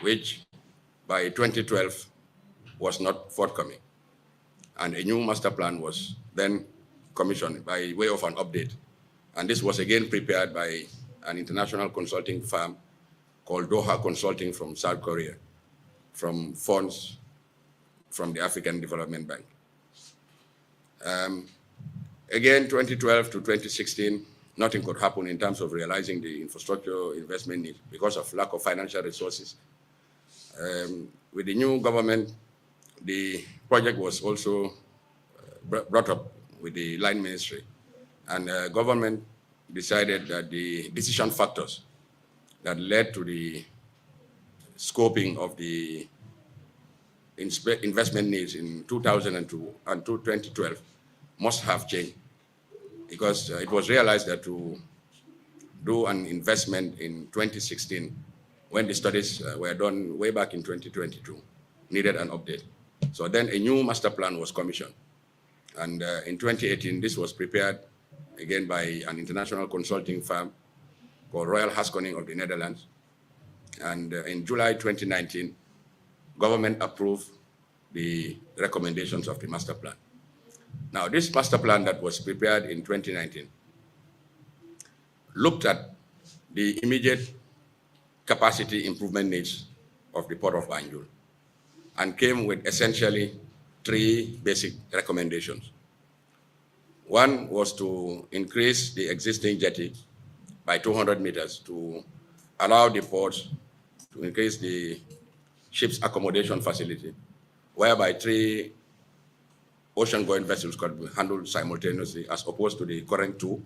which by 2012 was not forthcoming. And a new master plan was then commissioned by way of an update. And this was again prepared by an international consulting firm called Doha Consulting from South Korea, from funds from the African Development Bank. Again, 2012 to 2016, nothing could happen in terms of realizing the infrastructure investment needs because of lack of financial resources. With the new government, the project was also brought up with the line ministry, and the government decided that the decision factors that led to the scoping of the investment needs in 2002 and 2012 must have changed, because it was realized that to do an investment in 2016, when the studies were done way back in 2022, needed an update. So then a new master plan was commissioned. And in 2018, this was prepared again by an international consulting firm called Royal Haskoning of the Netherlands. And in July 2019, government approved the recommendations of the master plan. Now, this master plan that was prepared in 2019 looked at the immediate capacity improvement needs of the Port of Banjul and came with essentially three basic recommendations. One was to increase the existing jetty by 200 meters to allow the port to increase the ship's accommodation facility, whereby 3 ocean-going vessels could be handled simultaneously as opposed to the current 2.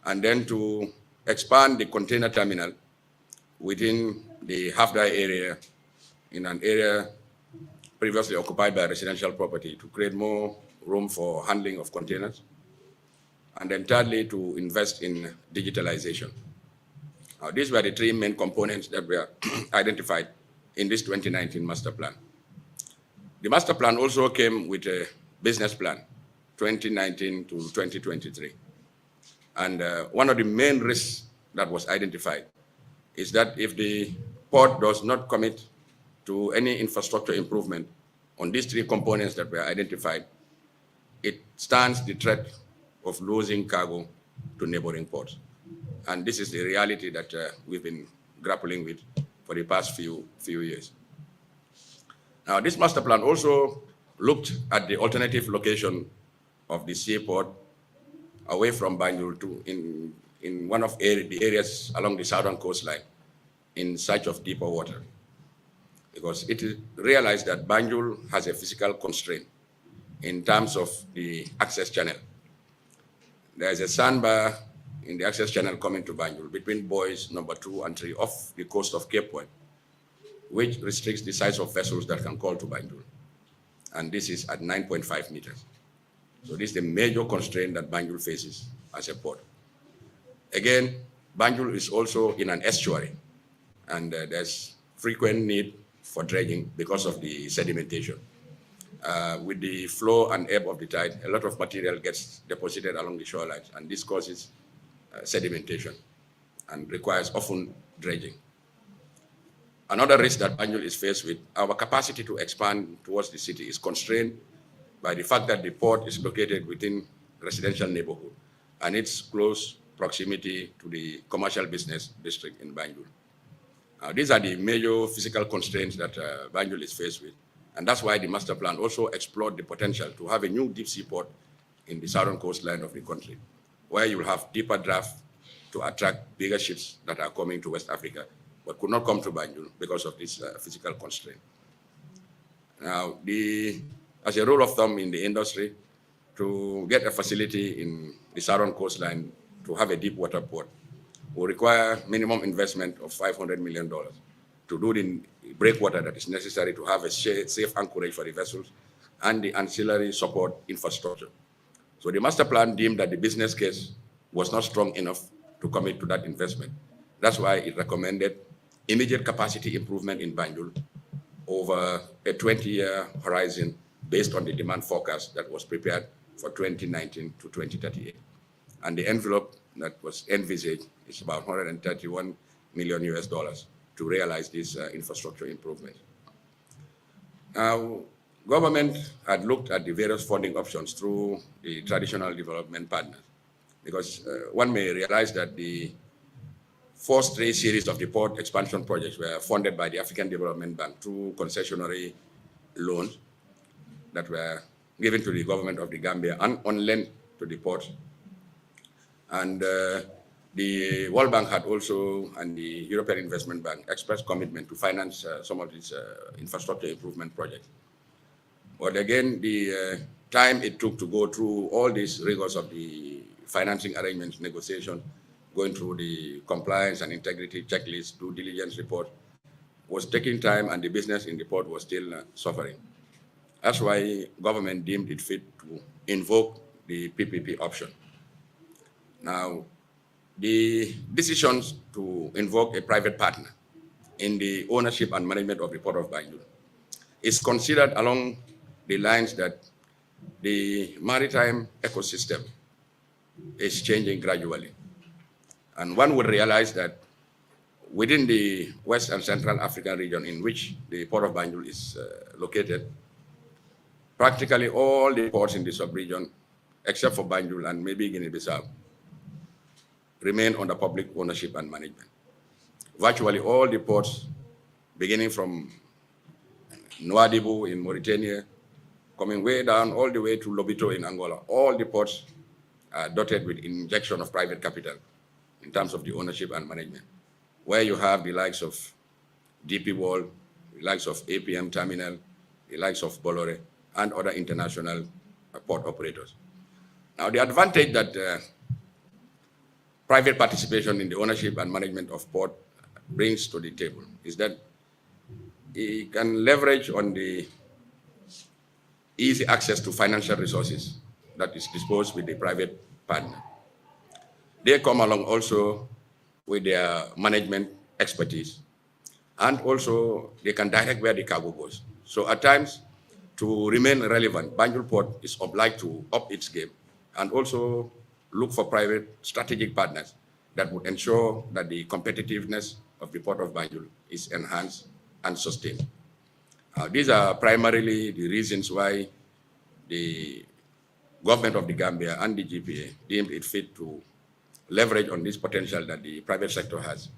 And then to expand the container terminal within the half-dry area in an area previously occupied by residential property to create more room for handling of containers. And then thirdly, to invest in digitalization. These were the 3 main components that were identified in this 2019 master plan. The master plan also came with a business plan, 2019 to 2023. And one of the main risks that was identified is that if the port does not commit to any infrastructure improvement on these 3 components that were identified, it stands the threat of losing cargo to neighboring ports. And this is the reality that we've been grappling with for the past few years. Now, this master plan also looked at the alternative location of the seaport away from Banjul to in one of the areas along the southern coastline in search of deeper water, because it is realized that Banjul has a physical constraint in terms of the access channel. There is a sandbar in the access channel coming to Banjul between buoys number 2 and 3 off the coast of Cape Point, which restricts the size of vessels that can call to Banjul. And this is at 9.5 meters. So this is the major constraint that Banjul faces as a port. Again, Banjul is also in an estuary, and there's frequent need for dredging because of the sedimentation. With the flow and ebb of the tide, a lot of material gets deposited along the shorelines, and this causes sedimentation and requires often dredging. Another risk that Banjul is faced with, our capacity to expand towards the city is constrained by the fact that the port is located within residential neighborhood and its close proximity to the commercial business district in Banjul. These are the major physical constraints that Banjul is faced with. And that's why the master plan also explored the potential to have a new deep sea port in the southern coastline of the country, where you will have deeper draft to attract bigger ships that are coming to West Africa, but could not come to Banjul because of this physical constraint. Now, as a rule of thumb in the industry, to get a facility in the southern coastline to have a deep water port will require minimum investment of $500 million to do the breakwater that is necessary to have a safe anchorage for the vessels and the ancillary support infrastructure. So the master plan deemed that the business case was not strong enough to commit to that investment. That's why it recommended immediate capacity improvement in Banjul over a 20-year horizon based on the demand forecast that was prepared for 2019 to 2038. And the envelope that was envisaged is about $131 million US. to realize this infrastructure improvement. Now, government had looked at the various funding options through the traditional development partners, because one may realize that the first three series of the port expansion projects were funded by the African Development Bank through concessionary loans that were given to the government of the Gambia and on lend to the port. And the World Bank had also, and the European Investment Bank, expressed commitment to finance some of these infrastructure improvement projects. But again, the time it took to go through all these rigors of the financing arrangements, negotiation, going through the compliance and integrity checklist, due diligence report, was taking time, and the business in the port was still suffering. That's why government deemed it fit to invoke the PPP option. Now, the decisions to invoke a private partner in the ownership and management of the Port of Banjul is considered along the lines that the maritime ecosystem is changing gradually. And one would realize that within the West and Central African region in which the Port of Banjul is located, practically all the ports in the sub-region, except for Banjul and maybe Guinea-Bissau, remain under public ownership and management. Virtually all the ports, beginning from Nouadhibou in Mauritania, coming way down all the way to Lobito in Angola, all the ports are dotted with injection of private capital in terms of the ownership and management, where you have the likes of DP World, the likes of APM Terminal, the likes of Bolloré, and other international port operators. Now, the advantage that private participation in the ownership and management of port brings to the table is that it can leverage on the easy access to financial resources that is disposed with the private partner. They come along also with their management expertise, and also they can direct where the cargo goes. So at times, to remain relevant, Banjul Port is obliged to up its game and also look for private strategic partners that would ensure that the competitiveness of the Port of Banjul is enhanced and sustained. These are primarily the reasons why the government of the Gambia and the GPA deemed it fit to leverage on this potential that the private sector has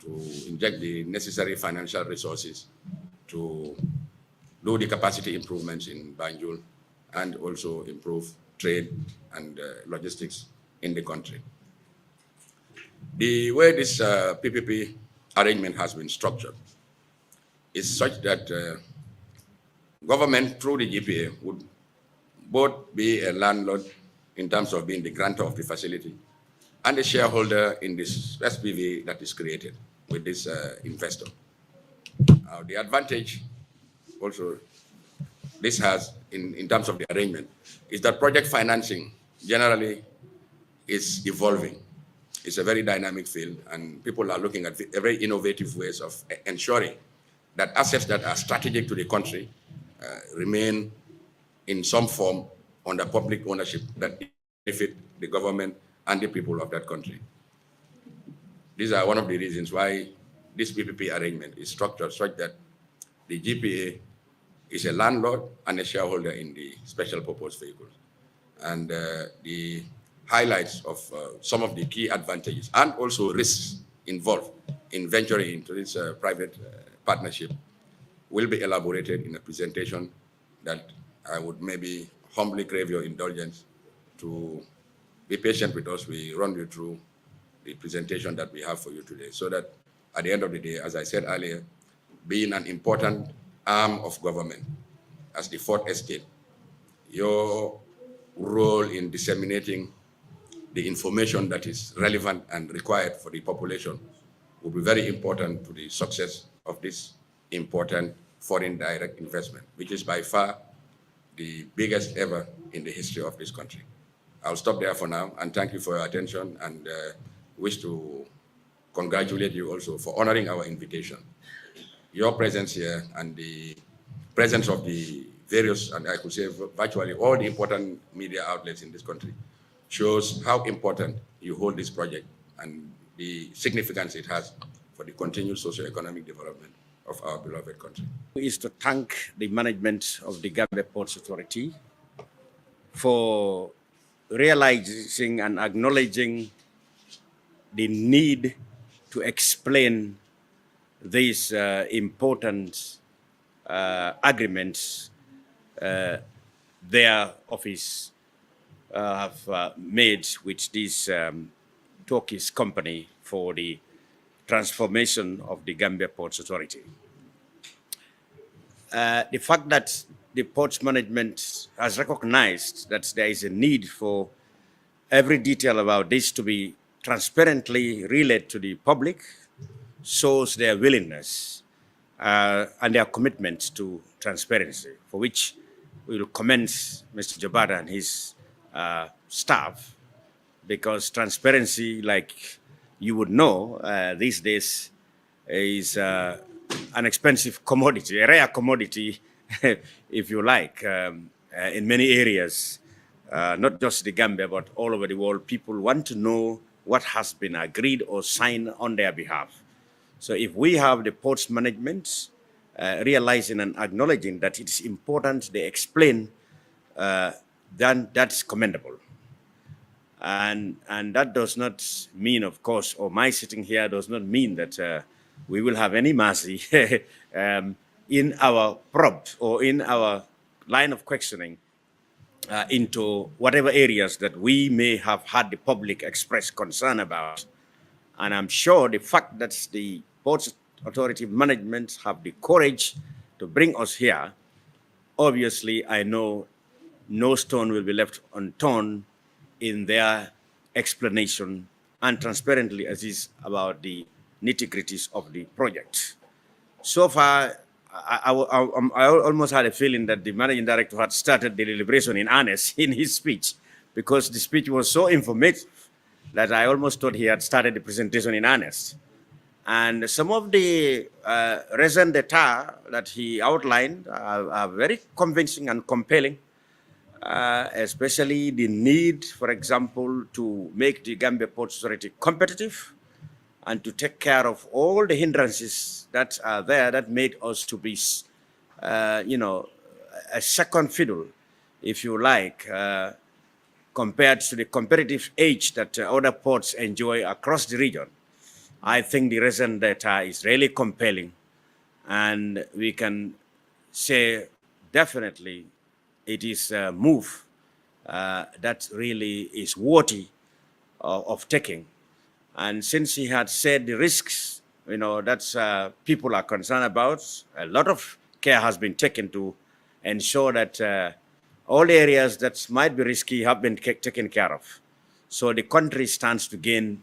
to inject the necessary financial resources to do the capacity improvements in Banjul and also improve trade and logistics in the country. The way this PPP arrangement has been structured is such that government through the GPA would both be a landlord in terms of being the grantor of the facility and a shareholder in this SPV that is created with this investor. The advantage also this has in terms of the arrangement is that project financing generally is evolving. It's a very dynamic field, and people are looking at very innovative ways of ensuring that assets that are strategic to the country remain in some form under public ownership that benefit the government and the people of that country. These are one of the reasons why this PPP arrangement is structured such that the GPA is a landlord and a shareholder in the special purpose vehicles. And the highlights of some of the key advantages and also risks involved in venturing into this private partnership will be elaborated in a presentation that I would maybe humbly crave your indulgence to be patient with us. We run you through the presentation that we have for you today, so that at the end of the day, as I said earlier, being an important arm of government as the fourth estate, your role in disseminating the information that is relevant and required for the population will be very important to the success of this important foreign direct investment, which is by far the biggest ever in the history of this country. I'll stop there for now, and thank you for your attention, and wish to congratulate you also for honoring our invitation. Your presence here and the presence of the various, and I could say virtually all the important media outlets in this country, shows how important you hold this project and the significance it has for the continued socio-economic development of our beloved country. Is to thank the management of the Gambia Ports Authority for realizing and acknowledging the need to explain these important agreements their office have made with this Turkish company for the transformation of the Gambia Ports Authority. The fact that the ports management has recognized that there is a need for every detail about this to be transparently relayed to the public shows their willingness and their commitment to transparency, for which we will commend Mr. Jabata and his staff, because transparency, like you would know, these days is an expensive commodity, a rare commodity, if you like, in many areas, not just the Gambia, but all over the world. People want to know what has been agreed or signed on their behalf. So if we have the ports management realizing and acknowledging that it is important they explain, then that's commendable. And that does not mean, of course, or my sitting here does not mean that we will have any mercy in our probe or in our line of questioning into whatever areas that we may have had the public express concern about. And I'm sure the fact that the Ports Authority management have the courage to bring us here, obviously I know no stone will be left unturned in their explanation and transparently as is about the nitty-gritties of the project. So far, I almost had a feeling that the managing director had started the deliberation in earnest in his speech, because the speech was so informative that I almost thought he had started the presentation in earnest. And some of the raison d'etre that he outlined are very convincing and compelling, especially the need, for example, to make the Gambia Ports Authority competitive and to take care of all the hindrances that are there that made us to be, a second fiddle, if you like, compared to the competitive edge that other ports enjoy across the region. I think the reason that is really compelling, and we can say definitely it is a move that really is worthy of taking. And since he had said the risks, that people are concerned about, a lot of care has been taken to ensure that all the areas that might be risky have been taken care of. So the country stands to gain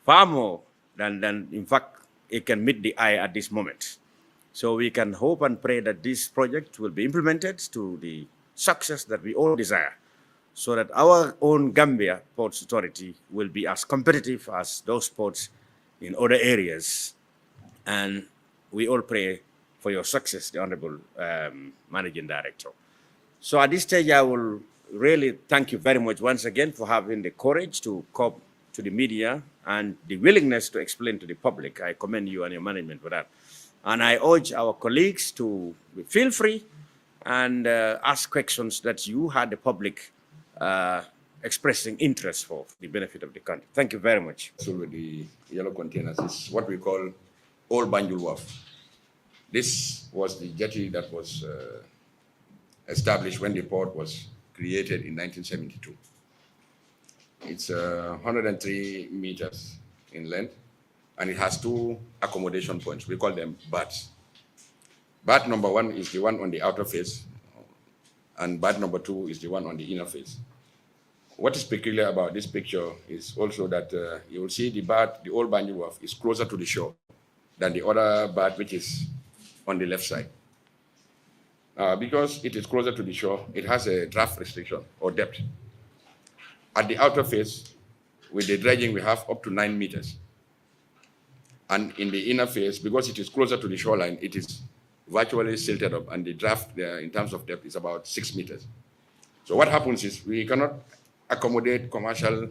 far more than in fact, it can meet the eye at this moment. So we can hope and pray that this project will be implemented to the success that we all desire, so that our own Gambia Ports Authority will be as competitive as those ports in other areas. And we all pray for your success, the Honorable Managing Director. So at this stage, I will really thank you very much once again for having the courage to come to the media and the willingness to explain to the public. I commend you and your management for that. And I urge our colleagues to feel free and ask questions that you had the public expressing interest for the benefit of the country. Thank you very much. So with the yellow containers is what we call Old Banjul Wharf. This was the jetty that was established when the port was created in 1972. It's 103 meters in length, and it has two accommodation points. We call them berths. Berth number one is the one on the outer face, and berth number two is the one on the inner face. What is peculiar about this picture is also that you will see the berth, the Old Banjul Wharf, is closer to the shore than the other berth, which is on the left side. Because it is closer to the shore, it has a draft restriction or depth. At the outer face, with the dredging, we have up to 9 meters. And in the inner face, because it is closer to the shoreline, it is virtually silted up, and the draft there in terms of depth is about 6 meters. So what happens is we cannot accommodate commercial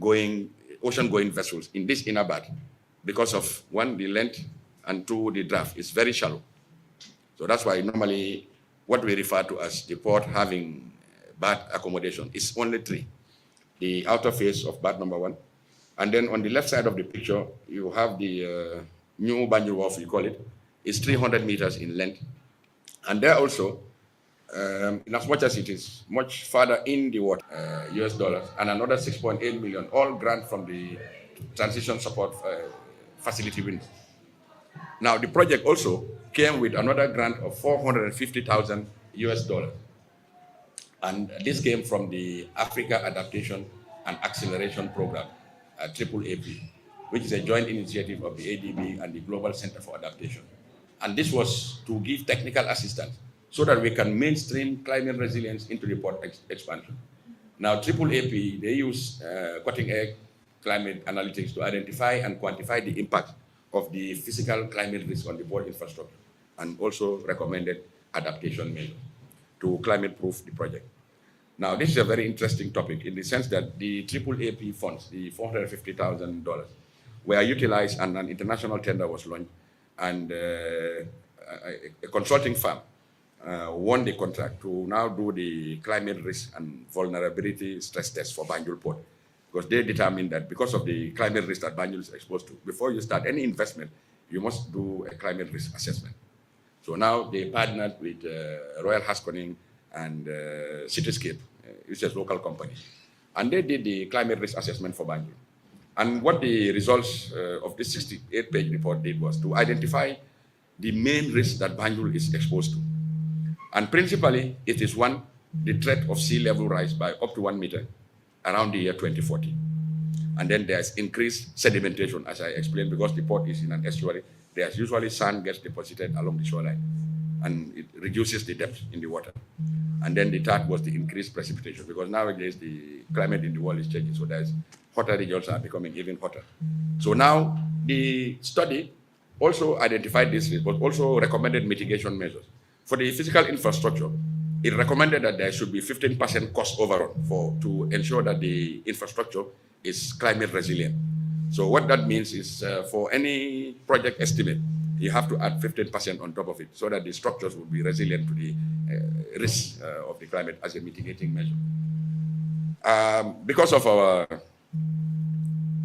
ocean-going vessels in this inner berth because of, one, the length, and two, the draft is very shallow. So that's why normally what we refer to as the port having berth accommodation is only 3. The outer face of berth number 1. And then on the left side of the picture, you have the new Banjul Wharf, you call it. It's 300 meters in length. And there also, in as much as it is much further in the water, US dollars, and another 6.8 million, all grant from the transition support facility window. Now, the project also came with another grant of 450,000 US dollars. And this came from the Africa Adaptation and Acceleration Program, AAAP, which is a joint initiative of the ADB and the Global Center for Adaptation. And this was to give technical assistance so that we can mainstream climate resilience into the port expansion. Now, AAAP, they use cutting-edge climate analytics to identify and quantify the impact of the physical climate risk on the port infrastructure, and also recommended adaptation measures to climate-proof the project. Now, this is a very interesting topic in the sense that the AAAP funds, the $450,000, were utilized and an international tender was launched, and a consulting firm won the contract to now do the climate risk and vulnerability stress test for Banjul Port, because they determined that because of the climate risk that Banjul is exposed to, before you start any investment, you must do a climate risk assessment. So now they partnered with Royal Haskoning and Cityscape, which is a local company. And they did the climate risk assessment for Banjul. And what the results of this 68-page report did was to identify the main risks that Banjul is exposed to. And principally, it is one, the threat of sea level rise by up to 1 meter around the year 2040. And then there's increased sedimentation, as I explained, because the port is in an estuary. There's usually sand gets deposited along the shoreline, and it reduces the depth in the water. And then the third was the increased precipitation, because nowadays the climate in the world is changing, so there's hotter regions are becoming even hotter. So now the study also identified this risk, but also recommended mitigation measures. For the physical infrastructure, it recommended that there should be 15% cost overrun to ensure that the infrastructure is climate resilient. So what that means is for any project estimate, you have to add 15% on top of it so that the structures will be resilient to the risks of the climate as a mitigating measure. Because of our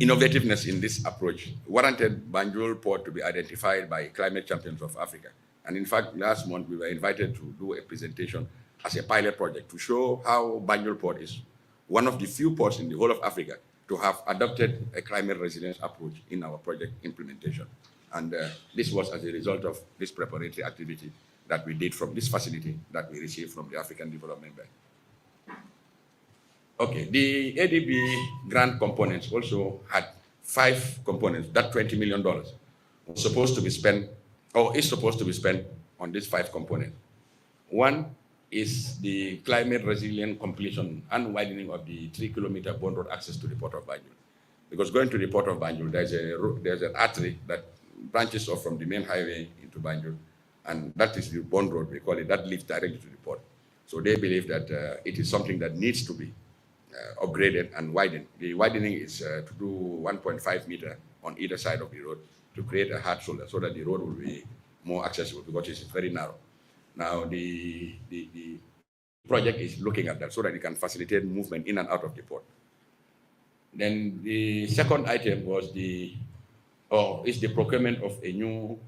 innovativeness in this approach, warranted Banjul Port to be identified by Climate Champions of Africa. And in fact, last month we were invited to do a presentation as a pilot project to show how Banjul Port is one of the few ports in the whole of Africa to have adopted a climate resilience approach in our project implementation. And this was as a result of this preparatory activity that we did from this facility that we received from the African Development Bank. Okay, the ADB grant components also had 5 components. That $20 million was supposed to be spent, or is supposed to be spent on these 5 components. One is the climate resilient completion and widening of the 3-kilometer bond road access to the port of Banjul. Because going to the port of Banjul, there's an artery that branches off from the main highway into Banjul, and that is the bond road, we call it, that leads directly to the port. So they believe that it is something that needs to be upgraded and widened. The widening is to do 1.5 meter on either side of the road to create a hard shoulder so that the road will be more accessible, because it's very narrow. Now, the project is looking at that so that it can facilitate movement in and out of the port. Then the second item was the procurement of a new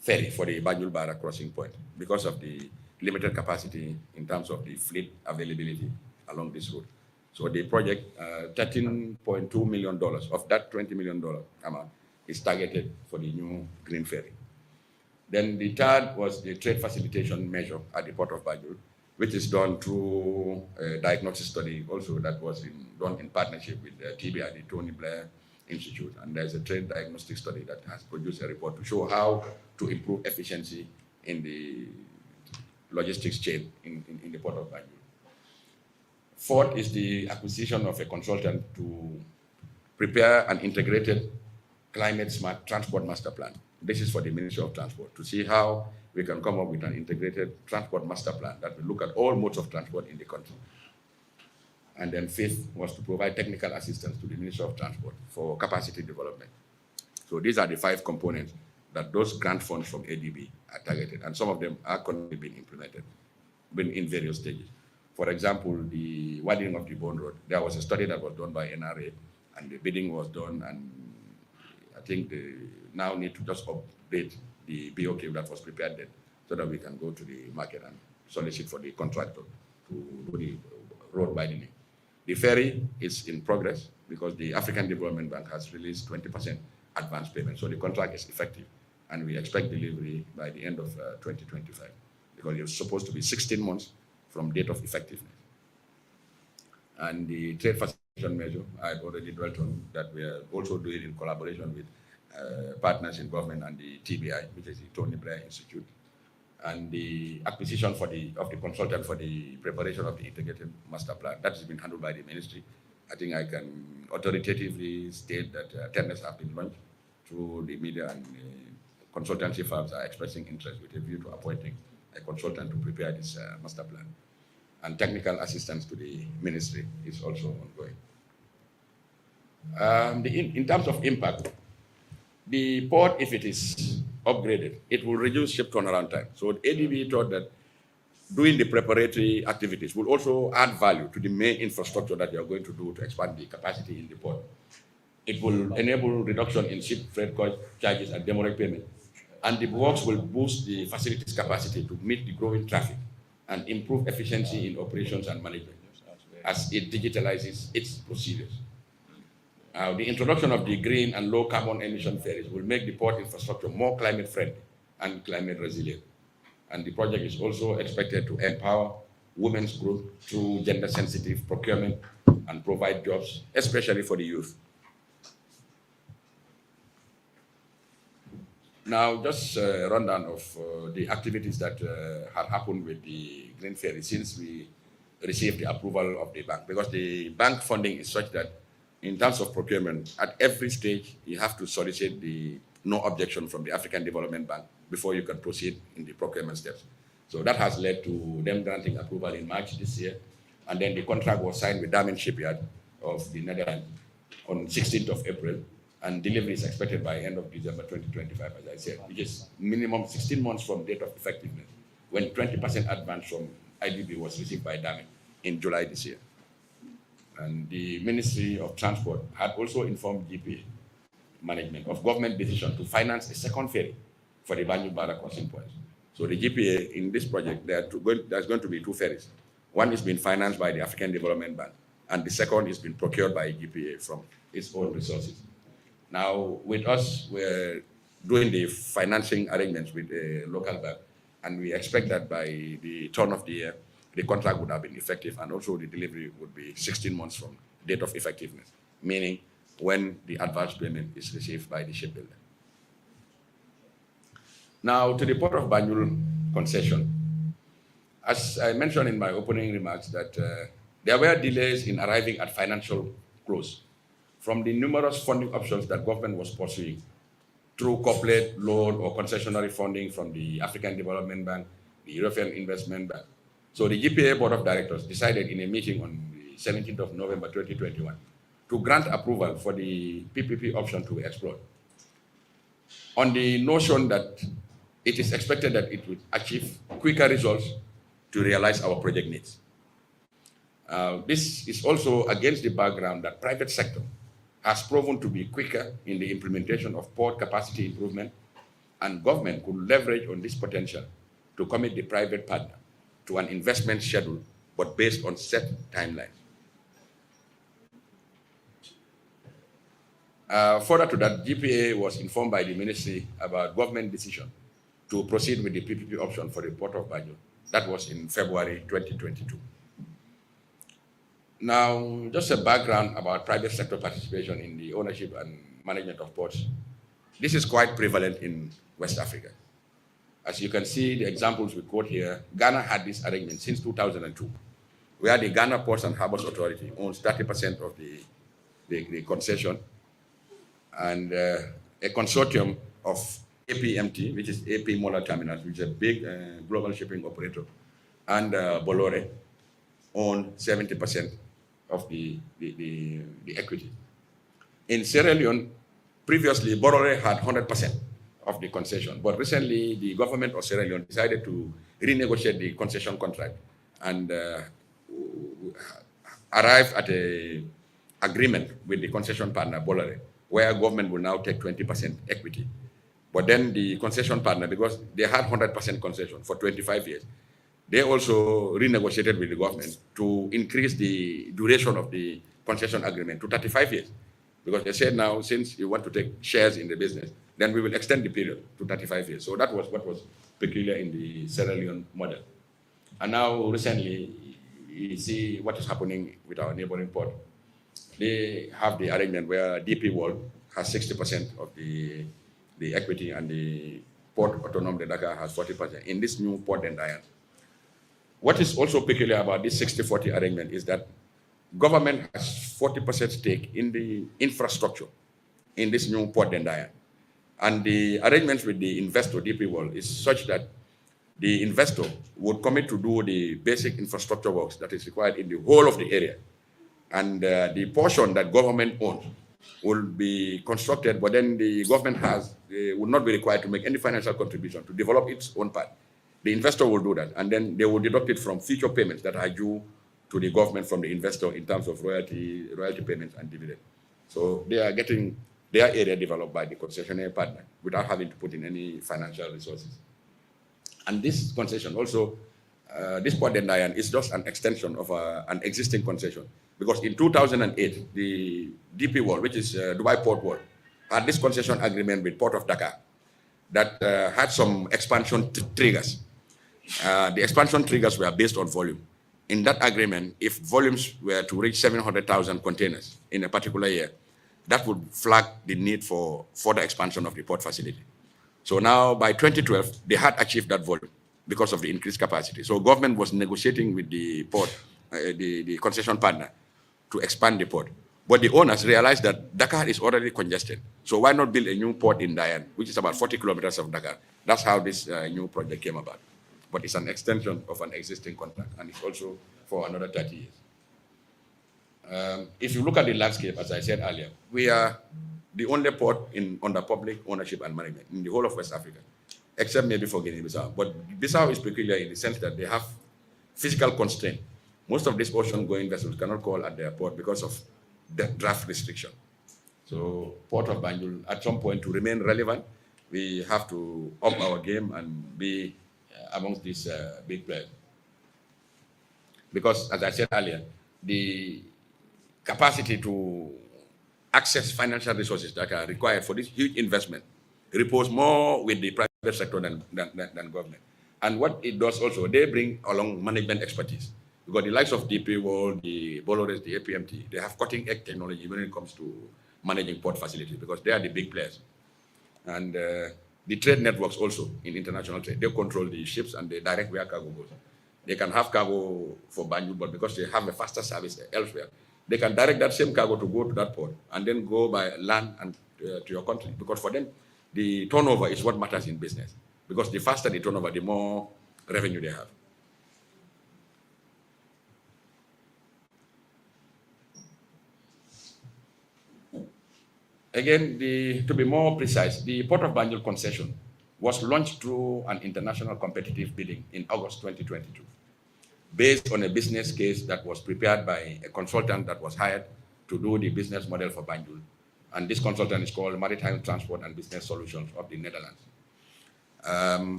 ferry for the Banjul Bara crossing point because of the limited capacity in terms of the fleet availability along this route. So the project, $13.2 million of that $20 million amount is targeted for the new green ferry. Then the third was the trade facilitation measure at the port of Banjul, which is done through a diagnosis study also that was done in partnership with the TBI, the Tony Blair Institute. And there's a trade diagnostic study that has produced a report to show how to improve efficiency in the logistics chain in the port of Banjul. Fourth is the acquisition of a consultant to prepare an integrated climate smart transport master plan. This is for the Ministry of Transport to see how we can come up with an integrated transport master plan that will look at all modes of transport in the country. And then fifth was to provide technical assistance to the Ministry of Transport for capacity development. So these are the 5 components that those grant funds from ADB are targeted, and some of them are currently being implemented, been in various stages. For example, the widening of the Bond Road, there was a study that was done by NRA, and the bidding was done, and I think they now need to just update the BOQ that was prepared then, so that we can go to the market and solicit for the contractor to do the road widening. The ferry is in progress because the African Development Bank has released 20% advance payment, so the contract is effective, and we expect delivery by the end of 2025, because it's supposed to be 16 months from date of effectiveness. And the trade facilitation measure, I've already dwelt on, that we are also doing in collaboration with partners in government and the TBI, which is the Tony Blair Institute, and the acquisition of the consultant for the preparation of the integrated master plan. That has been handled by the ministry. I think I can authoritatively state that tenders have been launched through the media, and consultancy firms are expressing interest with a view to appointing a consultant to prepare this master plan. And technical assistance to the ministry is also ongoing. In terms of impact, the port, if it is upgraded, it will reduce ship turnaround time. So ADB thought that doing the preparatory activities will also add value to the main infrastructure that you are going to do to expand the capacity in the port. It will enable reduction in ship freight cost charges and demurrage payment, and the works will boost the facility's capacity to meet the growing traffic and improve efficiency in operations and management as it digitalizes its procedures. The introduction of the green and low carbon emission ferries will make the port infrastructure more climate friendly and climate resilient. And the project is also expected to empower women's group through gender sensitive procurement and provide jobs, especially for the youth. Now, just a rundown of the activities that had happened with the green ferry since we received the approval of the bank, because the bank funding is such that in terms of procurement, at every stage, you have to solicit the no objection from the African Development Bank before you can proceed in the procurement steps. So that has led to them granting approval in March this year, and then the contract was signed with Damen Shipyard of the Netherlands on 16th of April, and delivery is expected by end of December 2025, as I said, which is minimum 16 months from date of effectiveness, when 20% advance from IDB was received by Damen in July this year. And the Ministry of Transport had also informed GPA management of government decision to finance a second ferry for the Banjul Barra crossing points. So the GPA in this project, there's going to be 2 ferries. One is being financed by the African Development Bank, and the second is being procured by GPA from its own resources. Now, with us, we're doing the financing arrangements with a local bank, and we expect that by the turn of the year, the contract would have been effective, and also the delivery would be 16 months from date of effectiveness, meaning when the advance payment is received by the shipbuilder. Now, to the Port of Banjul concession. As I mentioned in my opening remarks, that there were delays in arriving at financial close from the numerous funding options that government was pursuing through corporate loan or concessionary funding from the African Development Bank, the European Investment Bank. So the GPA Board of Directors decided in a meeting on the 17th of November 2021 to grant approval for the PPP option to be explored, on the notion that it is expected that it would achieve quicker results to realize our project needs. This is also against the background that private sector has proven to be quicker in the implementation of port capacity improvement, and government could leverage on this potential to commit the private partner to an investment schedule, but based on set timelines. Further to that, GPA was informed by the ministry about government decision to proceed with the PPP option for the Port of Banjul. That was in February 2022. Now, just a background about private sector participation in the ownership and management of ports. This is quite prevalent in West Africa. As you can see, the examples we quote here, Ghana had this arrangement since 2002, where the Ghana Ports and Harbors Authority owns 30% of the concession, and a consortium of APMT, which is AP Mola Terminals, which is a big global shipping operator, and Bolloré own 70% of the equity. In Sierra Leone, Previously, Borore had 100% of the concession, but recently the government of Sierra Leone decided to renegotiate the concession contract and arrive at a agreement with the concession partner, Bolore, where government will now take 20% equity. But then the concession partner, because they had 100% concession for 25 years, they also renegotiated with the government to increase the duration of the concession agreement to 35 years. Because they said now, since you want to take shares in the business, then we will extend the period to 35 years. So that was what was peculiar in the Sierra Leone model. And now recently, you see what is happening with our neighboring port. They have the arrangement where DP World has 60% of the equity and the Port Autonome de Dakar has 40% in this new port and Diane. What is also peculiar about this 60-40 arrangement is that government has 40% stake in the infrastructure in this new port and Diane. And the arrangements with the investor, DP World, is such that the investor would commit to do the basic infrastructure works that is required in the whole of the area. And the portion that government owns will be constructed, but then the government would not be required to make any financial contribution to develop its own part. The investor will do that, and then they will deduct it from future payments that are due to the government from the investor in terms of royalty payments and dividend. So they are getting their area developed by the concessionaire partner without having to put in any financial resources. And this concession also, this port and Diane is just an extension of an existing concession. Because in 2008, the DP World, which is Dubai Port World, had this concession agreement with Port of Dakar that had some expansion triggers. The expansion triggers were based on volume. In that agreement, if volumes were to reach 700,000 containers in a particular year, that would flag the need for further expansion of the port facility. So now by 2012, they had achieved that volume because of the increased capacity. So government was negotiating with the port, the concession partner, to expand the port. But the owners realized that Dakar is already congested. So why not build a new port in Diane, which is about 40 kilometers of Dakar? That's how this new project came about. But it's an extension of an existing contract, and it's also for another 30 years. If you look at the landscape, as I said earlier, we are the only port under public ownership and management in the whole of West Africa, except maybe for Guinea-Bissau. But Bissau is peculiar in the sense that they have physical constraint. Most of these ocean-going vessels cannot call at their port because of the draft restriction. So Port of Banjul, at some point, to remain relevant, we have to up our game and be amongst these big players. Because, as I said earlier, the capacity to access financial resources that are required for this huge investment repose more with the private sector than government. And what it does also, they bring along management expertise. Because the likes of DP World, the Bolores, the APMT, they have cutting-edge technology when it comes to managing port facilities because they are the big players. And the trade networks also in international trade, they control the ships and they direct where cargo goes. They can have cargo for Banjul, but because they have a faster service elsewhere, they can direct that same cargo to go to that port and then go by land and to your country. Because for them, the turnover is what matters in business. Because the faster the turnover, the more revenue they have. Again, to be more precise, the Port of Banjul concession was launched through an international competitive bidding in August 2022, based on a business case that was prepared by a consultant that was hired to do the business model for Banjul. And this consultant is called Maritime Transport and Business Solutions of the Netherlands.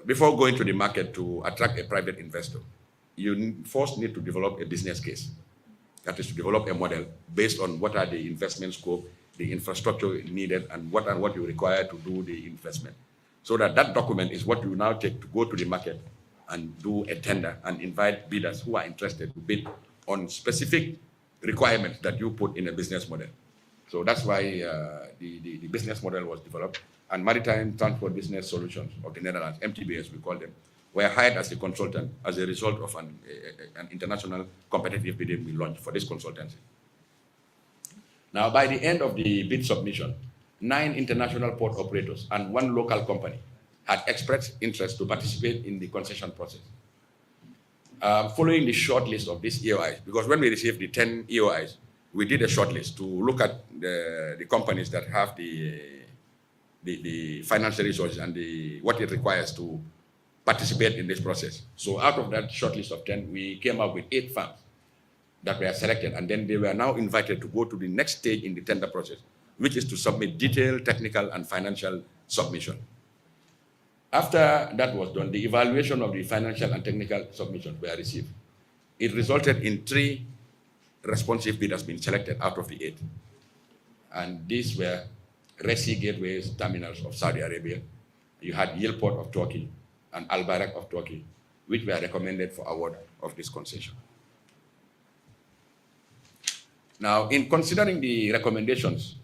Before going to the market to attract a private investor, you first need to develop a business case. That is to develop a model based on what are the investment scope, the infrastructure needed, and what you require to do the investment. So that document is what you now take to go to the market and do a tender and invite bidders who are interested to bid on specific requirements that you put in a business model. So that's why the business model was developed. And Maritime Transport Business Solutions of the Netherlands, MTBS we call them, were hired as a consultant as a result of an international competitive bidding we launched for this consultancy. Now, by the end of the bid submission, 9 international port operators and 1 local company had expressed interest to participate in the concession process. Following the short list of these EOIs, because when we received the 10 EOIs, we did a shortlist to look at the companies that have the financial resources and what it requires to participate in this process. So out of that shortlist of 10, we came up with 8 firms that were selected, and then they were now invited to go to the next stage in the tender process, which is to submit detailed technical and financial submission. After that was done, the evaluation of the financial and technical submissions were received. It resulted in 3 responsive bidders being selected out of the 8. And these were Red Sea Gateways Terminals of Saudi Arabia. You had Yilport of Turkey and Al Barak of Turkey, which were recommended for award of this concession. Now, in considering the recommendations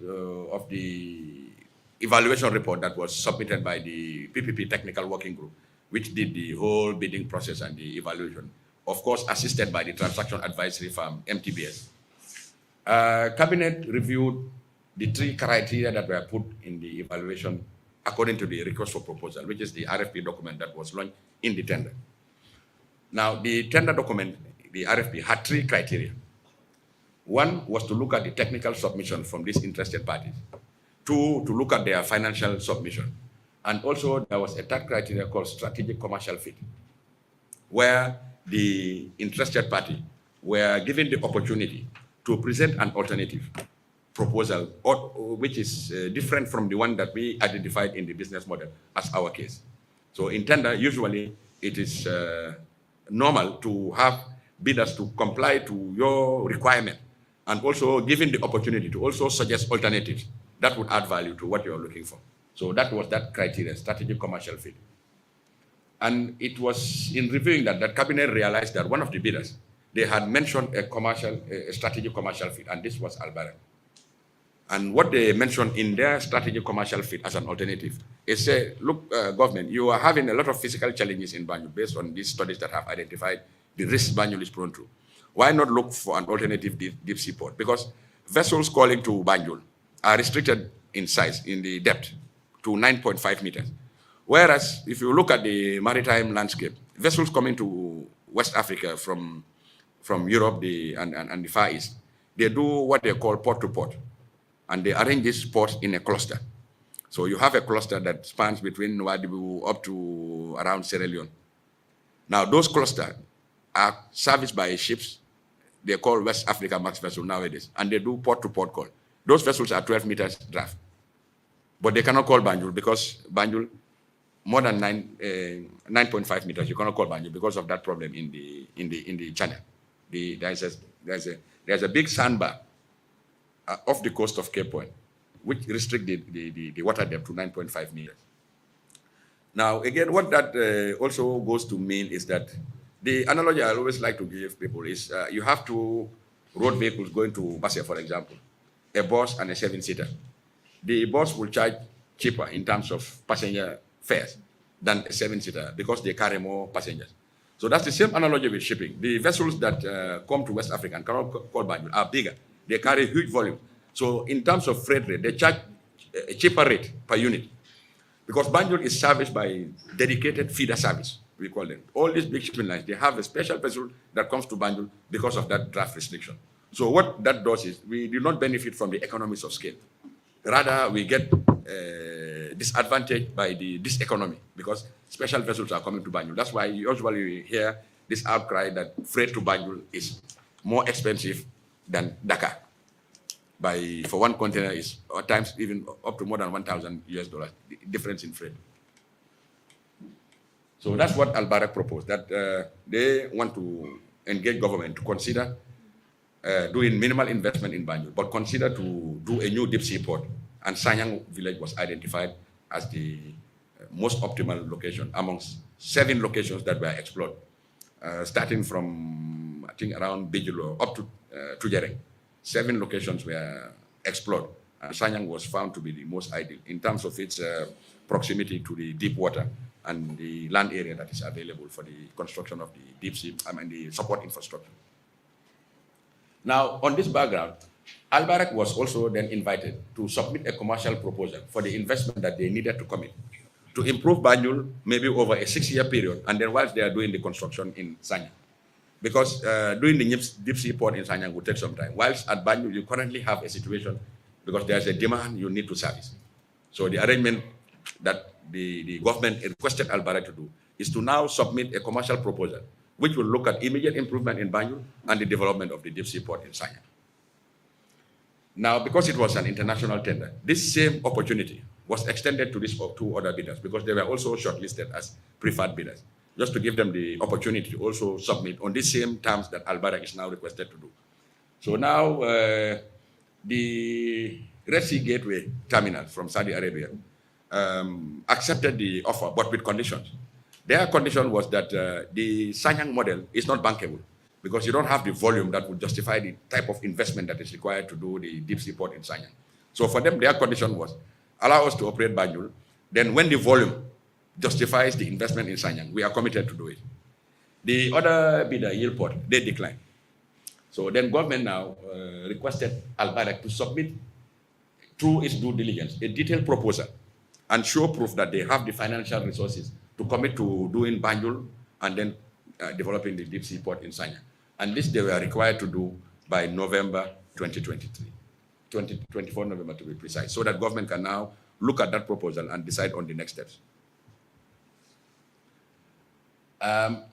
of the evaluation report that was submitted by the PPP Technical Working Group, which did the whole bidding process and the evaluation, of course, assisted by the transaction advisory firm, MTBS. Cabinet reviewed the 3 criteria that were put in the evaluation according to the request for proposal, which is the RFP document that was launched in the tender. Now, the tender document, the RFP, had 3 criteria. One was to look at the technical submission from these interested parties. 2, to look at their financial submission. And also, there was a 3rd criteria called strategic commercial fit, where the interested party were given the opportunity to present an alternative proposal, which is different from the one that we identified in the business model as our case. So in tender, usually it is normal to have bidders to comply to your requirement and also given the opportunity to also suggest alternatives that would add value to what you're looking for. So that was that criteria, strategic commercial fit. And it was in reviewing that cabinet realized that one of the bidders, they had mentioned a strategic commercial fit, and this was Al Barak. And what they mentioned in their strategic commercial fit as an alternative is say, look, government, you are having a lot of physical challenges in Banjul based on these studies that have identified the risks Banjul is prone to. Why not look for an alternative deep sea port? Because vessels calling to Banjul are restricted in size, in the depth, to 9.5 meters. Whereas, if you look at the maritime landscape, vessels coming to West Africa from Europe and the Far East, they do what they call port to port. And they arrange these ports in a cluster. So you have a cluster that spans between Nwadibu up to around Sierra Leone. Now, those clusters are serviced by ships they call West Africa Max vessel nowadays, and they do port to port call. Those vessels are 12 meters draft. But they cannot call Banjul because Banjul, more than 9.5 meters, you cannot call Banjul because of that problem in the channel. There's a big sandbar off the coast of Cape Point, which restrict the water depth to 9.5 meters. Now, again, what that also goes to mean is that the analogy I always like to give people is you have 2 road vehicles going to Basse, for example, a bus and a 7-seater. The bus will charge cheaper in terms of passenger fares than a 7-seater because they carry more passengers. So that's the same analogy with shipping. The vessels that come to West Africa and cannot call Banjul are bigger. They carry huge volume. So in terms of freight rate, they charge a cheaper rate per unit because Banjul is serviced by dedicated feeder service, we call them. All these big shipping lines, they have a special vessel that comes to Banjul because of that draft restriction. So what that does is we do not benefit from the economies of scale. Rather, we get disadvantaged by this economy because special vessels are coming to Banjul. That's why usually we hear this outcry that freight to Banjul is more expensive than Dakar. For one container is at times even up to more than $1,000 US, difference in freight. So that's what Al Barak proposed, that they want to engage government to consider doing minimal investment in Banjul, but consider to do a new deep sea port. And Sanyang village was identified as the most optimal location amongst 7 locations that were explored, starting from, I think, around Banjul up to Tujereng. 7 locations were explored. And Sanyang was found to be the most ideal in terms of its proximity to the deep water and the land area that is available for the construction of the deep sea, the support infrastructure. Now, on this background, Al Barak was also then invited to submit a commercial proposal for the investment that they needed to commit to improve Banjul maybe over a 6-year period, and then whilst they are doing the construction in Sanyang. because doing the deep sea port in Sanyang would take some time. Whilst at Banjul, you currently have a situation because there's a demand you need to service. So the arrangement that the government requested Alberta to do is to now submit a commercial proposal which will look at immediate improvement in Banjul and the development of the deep sea port in Sanyang. Now, because it was an international tender, this same opportunity was extended to these two other bidders because they were also shortlisted as preferred bidders, just to give them the opportunity to also submit on the same terms that Alberta is now requested to do. So now, the Red Sea Gateway Terminal from Saudi Arabia accepted the offer, but with conditions. Their condition was that the Sanyang model is not bankable because you don't have the volume that would justify the type of investment that is required to do the deep sea port in Sanyang. So for them, their condition was allow us to operate Banjul. Then when the volume justifies the investment in Sanyang, we are committed to do it. The other bidder, Yilport, they declined. So then government now requested Alberta to submit through its due diligence a detailed proposal and show proof that they have the financial resources to commit to doing Banjul and then developing the deep sea port in Sanyang. And this they were required to do by November 2023, 24 November to be precise, so that government can now look at that proposal and decide on the next steps.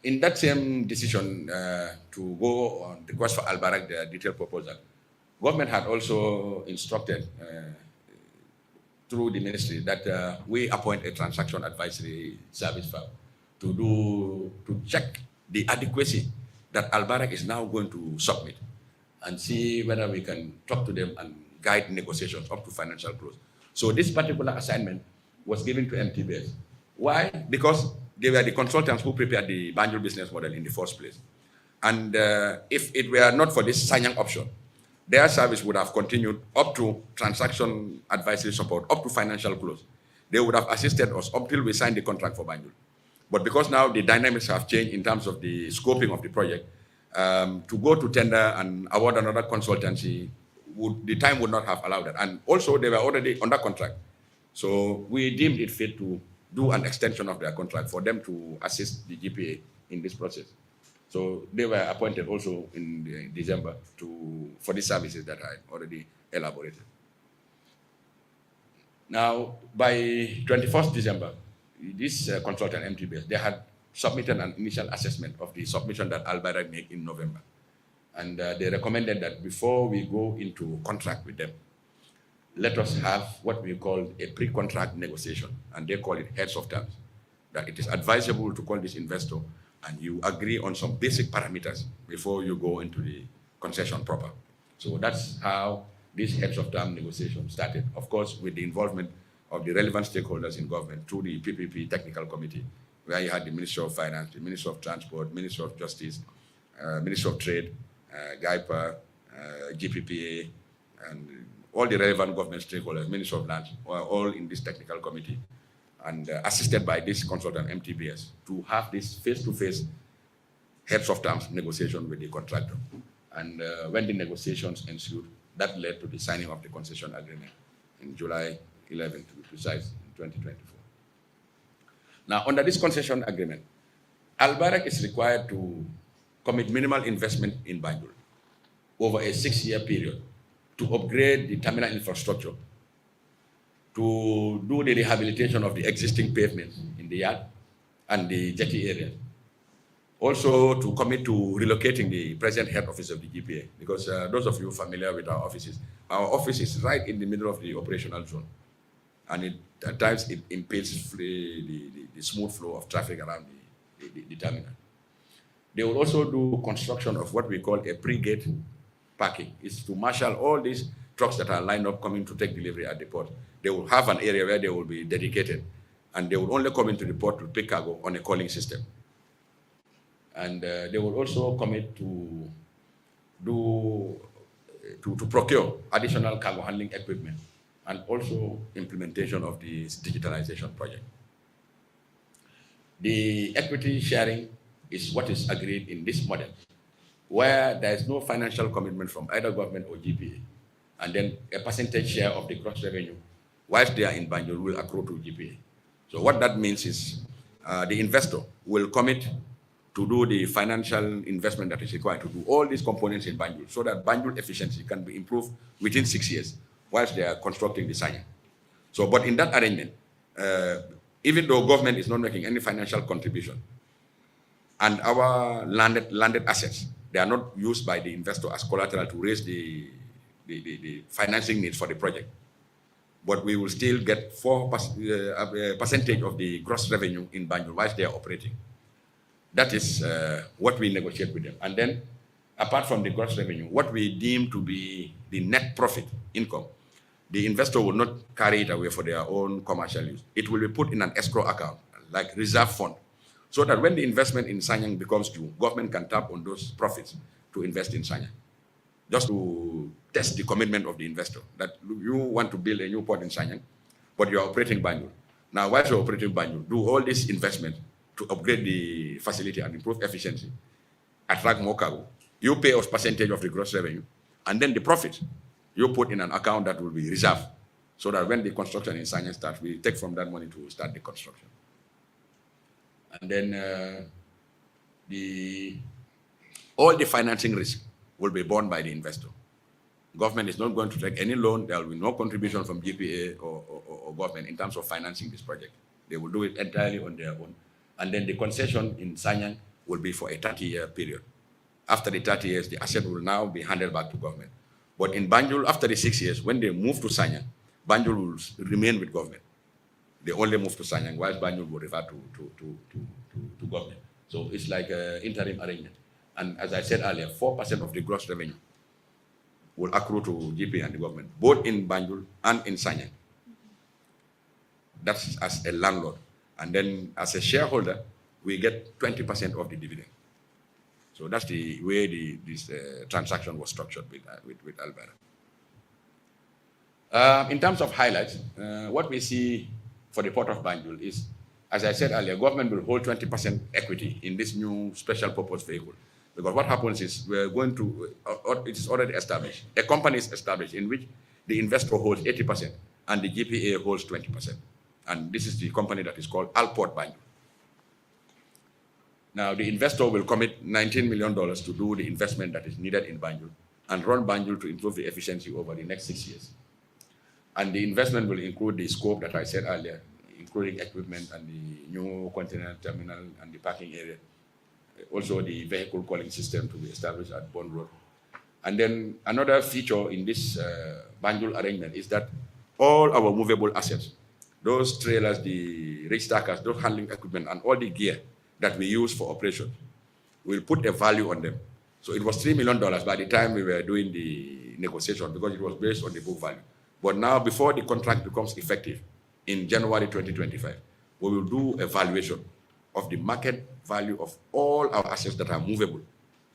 In that same decision to go on request for Albarak, the detailed proposal, government had also instructed through the ministry that we appoint a transaction advisory service firm to check the adequacy that Albarak is now going to submit and see whether we can talk to them and guide negotiations up to financial close. So this particular assignment was given to MTBS. Why? Because they were the consultants who prepared the Banjul business model in the first place. And if it were not for this Sanyang option, their service would have continued up to transaction advisory support, up to financial close. They would have assisted us until we signed the contract for Banjul. But because now the dynamics have changed in terms of the scoping of the project, to go to tender and award another consultancy, the time would not have allowed that. And also, they were already under contract. So we deemed it fit to do an extension of their contract for them to assist the GPA in this process. So they were appointed also in December for the services that I already elaborated. Now, by 21st December, this consultant, MTBS, they had submitted an initial assessment of the submission that Alberta made in November. And they recommended that before we go into contract with them, let us have what we call a pre-contract negotiation, and they call it heads of terms, that it is advisable to call this investor and you agree on some basic parameters before you go into the concession proper. So that's how this heads of term negotiation started, of course, with the involvement of the relevant stakeholders in government through the PPP Technical Committee, where you had the Ministry of Finance, the Ministry of Transport, Ministry of Justice, Ministry of Trade, GIPA, GPPA, and all the relevant government stakeholders, Ministry of Lands, were all in this technical committee and assisted by this consultant, MTBS, to have this face-to-face heads of terms negotiation with the contractor. And when the negotiations ensued, that led to the signing of the concession agreement in July 11, to be precise, in 2024. Now, under this concession agreement, Albarak is required to commit minimal investment in Banjul over a 6-year period to upgrade the terminal infrastructure, to do the rehabilitation of the existing pavements in the yard and the jetty area. Also to commit to relocating the present head office of the GPA, because those of you familiar with our office is right in the middle of the operational zone. And at times it impedes the smooth flow of traffic around the terminal. They will also do construction of what we call a pre-gate parking. It's to marshal all these trucks that are lined up coming to take delivery at the port. They will have an area where they will be dedicated, and they will only come into the port to pick cargo on a calling system. And they will also commit to procure additional cargo handling equipment and also implementation of the digitalization project. The equity sharing is what is agreed in this model, where there is no financial commitment from either government or GPA, and then a percentage share of the gross revenue, whilst they are in Banjul, will accrue to GPA. So what that means is the investor will commit to do the financial investment that is required to do all these components in Banjul, so that Banjul efficiency can be improved within 6 years whilst they are constructing the Sanya. So, but in that arrangement, even though government is not making any financial contribution, and our landed assets, they are not used by the investor as collateral to raise the financing needs for the project, but we will still get 4% of the gross revenue in Banjul whilst they are operating. That is what we negotiate with them. And then, apart from the gross revenue, what we deem to be the net profit income, the investor will not carry it away for their own commercial use. It will be put in an escrow account, like reserve fund, so that when the investment in Sanyang becomes due, government can tap on those profits to invest in Sanyang, just to test the commitment of the investor, that you want to build a new port in Sanyang, but you are operating Banjul. Now, while you're operating Banjul, do all this investment to upgrade the facility and improve efficiency, attract more cargo. You pay us percentage of the gross revenue, and then the profit you put in an account that will be reserved, so that when the construction in Sanyang starts, we take from that money to start the construction. And then all the financing risk will be borne by the investor. Government is not going to take any loan. There will be no contribution from GPA or government in terms of financing this project. They will do it entirely on their own. And then the concession in Sanyang will be for a 30-year period. After the 30 years, the asset will now be handed back to government. But in Banjul, after the 6 years, when they move to Sanyang, Banjul will remain with government. They only move to Sanyang, whilst Banjul will refer to government. So it's like an interim arrangement. And as I said earlier, 4% of the gross revenue will accrue to GP and the government, both in Banjul and in Sanyang. That's as a landlord. And then as a shareholder, we get 20% of the dividend. So that's the way this transaction was structured with Alberta. In terms of highlights, what we see for the Port of Banjul is, as I said earlier, government will hold 20% equity in this new special purpose vehicle. Because what happens is we're going to, it is already established, a company is established in which the investor holds 80% and the GPA holds 20%. And this is the company that is called Alport Banjul. Now, the investor will commit $19 million to do the investment that is needed in Banjul and run Banjul to improve the efficiency over the next 6 years. And the investment will include the scope that I said earlier, including equipment and the new container terminal and the parking area. Also, the vehicle calling system to be established at Bond Road. And then another feature in this Banjul arrangement is that all our movable assets, those trailers, the reach stackers, those handling equipment, and all the gear that we use for operation, we'll put a value on them. So it was $3 million by the time we were doing the negotiation, because it was based on the book value. But now, before the contract becomes effective in January 2025, we will do a valuation of the market value of all our assets that are movable,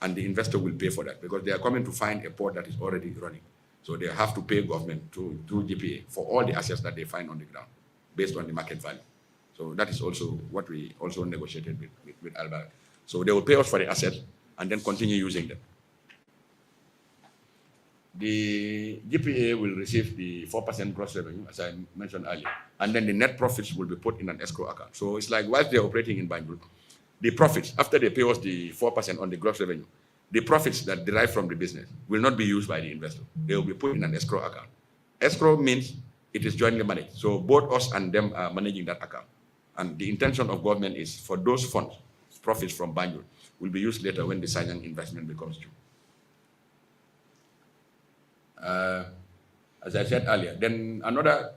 and the investor will pay for that, because they are coming to find a port that is already running. So they have to pay government through GPA for all the assets that they find on the ground, based on the market value. So that is also what we also negotiated with Alberta. So they will pay us for the assets and then continue using them. The GPA will receive the 4% gross revenue, as I mentioned earlier, and then the net profits will be put in an escrow account. So it's like, whilst they're operating in Banjul, the profits, after they pay us the 4% on the gross revenue, the profits that derive from the business will not be used by the investor. They will be put in an escrow account. Escrow means it is jointly managed. So both us and them are managing that account. And the intention of government is for those funds, profits from Banjul, will be used later when the Sanyang investment becomes due. As I said earlier, then another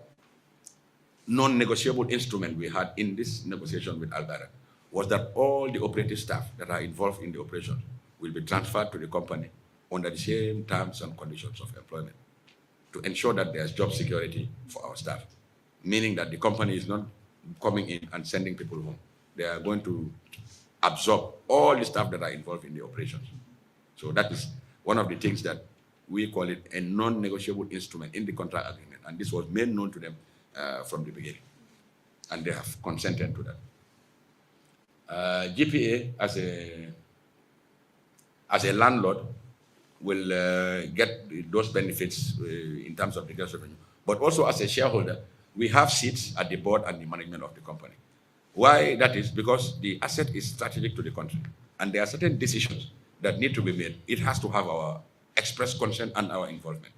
non-negotiable instrument we had in this negotiation with Alberta was that all the operative staff that are involved in the operation will be transferred to the company under the same terms and conditions of employment, to ensure that there's job security for our staff, meaning that the company is not coming in and sending people home. They are going to absorb all the staff that are involved in the operations. So that is one of the things that we call it a non-negotiable instrument in the contract agreement, and this was made known to them from the beginning, and they have consented to that. GPA as a landlord will get those benefits in terms of the gross revenue, but also as a shareholder, we have seats at the board and the management of the company. Why that is? Because the asset is strategic to the country. and there are certain decisions that need to be made, it has to have our express consent and our involvement.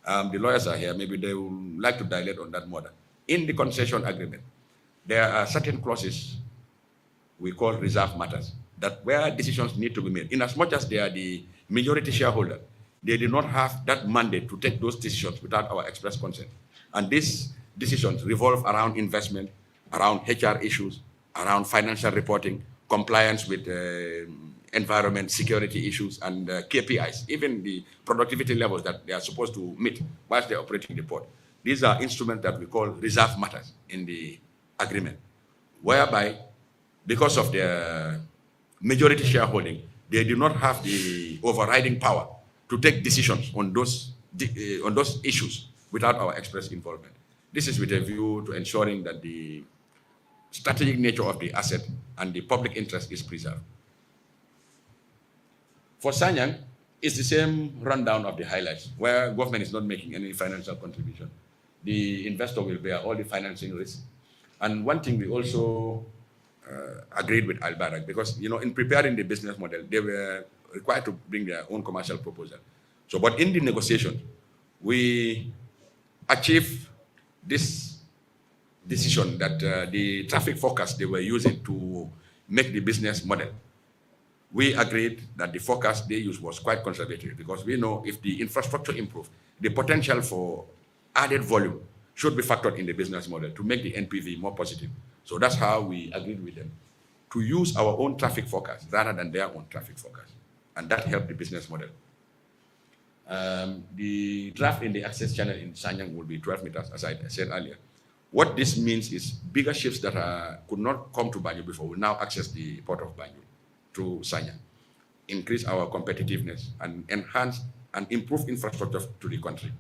The lawyers are here, maybe they would like to dilate on that more. In the concession agreement, there are certain clauses we call reserve matters, that where decisions need to be made, in as much as they are the majority shareholder, they do not have that mandate to take those decisions without our express consent. And these decisions revolve around investment, around HR issues, around financial reporting, compliance with environment, security issues, and KPIs, even the productivity levels that they are supposed to meet whilst they're operating the port. These are instruments that we call reserve matters in the agreement, whereby because of their majority shareholding, they do not have the overriding power to take decisions on those issues without our express involvement. This is with a view to ensuring that the strategic nature of the asset and the public interest is preserved. For Sanyang, it's the same rundown of the highlights, where government is not making any financial contribution. The investor will bear all the financing risk. And one thing we also agreed with Al-Barak, because in preparing the business model, they were required to bring their own commercial proposal. So, but in the negotiation, we achieved this decision that the traffic forecast they were using to make the business model, we agreed that the forecast they used was quite conservative, because we know if the infrastructure improves, the potential for added volume should be factored in the business model to make the NPV more positive. So that's how we agreed with them to use our own traffic forecast rather than their own traffic forecast. And that helped the business model. The draft in the access channel in Sanyang will be 12 meters, as I said earlier. What this means is bigger ships that could not come to Banjul before will now access the port of Banjul through Sanyang, increase our competitiveness, and enhance and improve infrastructure to the country.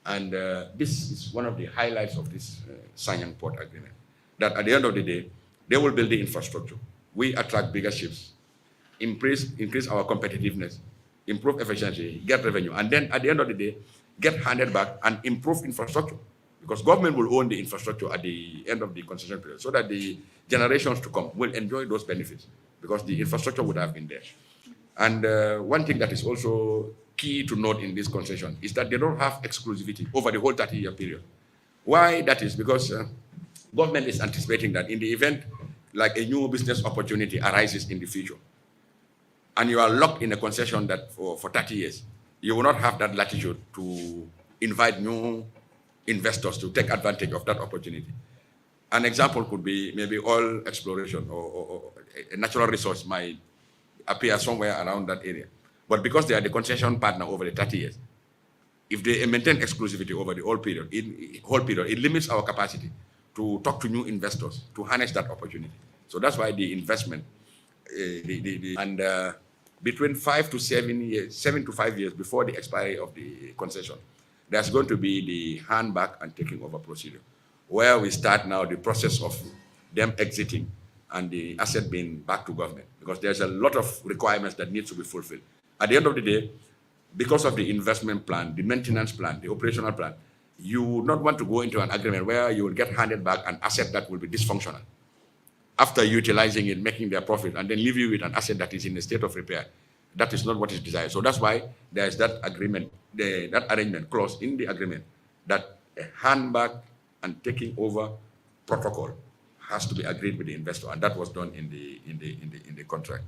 And this is one of the highlights of this Sanyang port agreement, that at the end of the day, they will build the infrastructure. We attract bigger ships, increase our competitiveness, improve efficiency, get revenue, and then at the end of the day, get handed back and improve infrastructure, because government will own the infrastructure at the end of the concession period, so that the generations to come will enjoy those benefits, because the infrastructure would have been there. And one thing that is also key to note in this concession is that they don't have exclusivity over the whole 30-year period. Why that is? Because government is anticipating that in the event like a new business opportunity arises in the future, and you are locked in a concession that for 30 years, you will not have that latitude to invite new investors to take advantage of that opportunity. An example could be maybe oil exploration, or a natural resource might appear somewhere around that area. But because they are the concession partner over the 30 years, if they maintain exclusivity over the whole period, it limits our capacity to talk to new investors to harness that opportunity. So that's why the investment, between 5 to 7 years, 7 to 5 years before the expiry of the concession, there's going to be the handback and taking over procedure, where we start now the process of them exiting and the asset being back to government, because there's a lot of requirements that need to be fulfilled. At the end of the day, because of the investment plan, the maintenance plan, the operational plan, you would not want to go into an agreement where you will get handed back an asset that will be dysfunctional after utilizing it, making their profit, and then leave you with an asset that is in a state of repair. That is not what is desired. So that's why there's that agreement, that arrangement clause in the agreement, that a handback and taking over protocol has to be agreed with the investor, and that was done in the contract.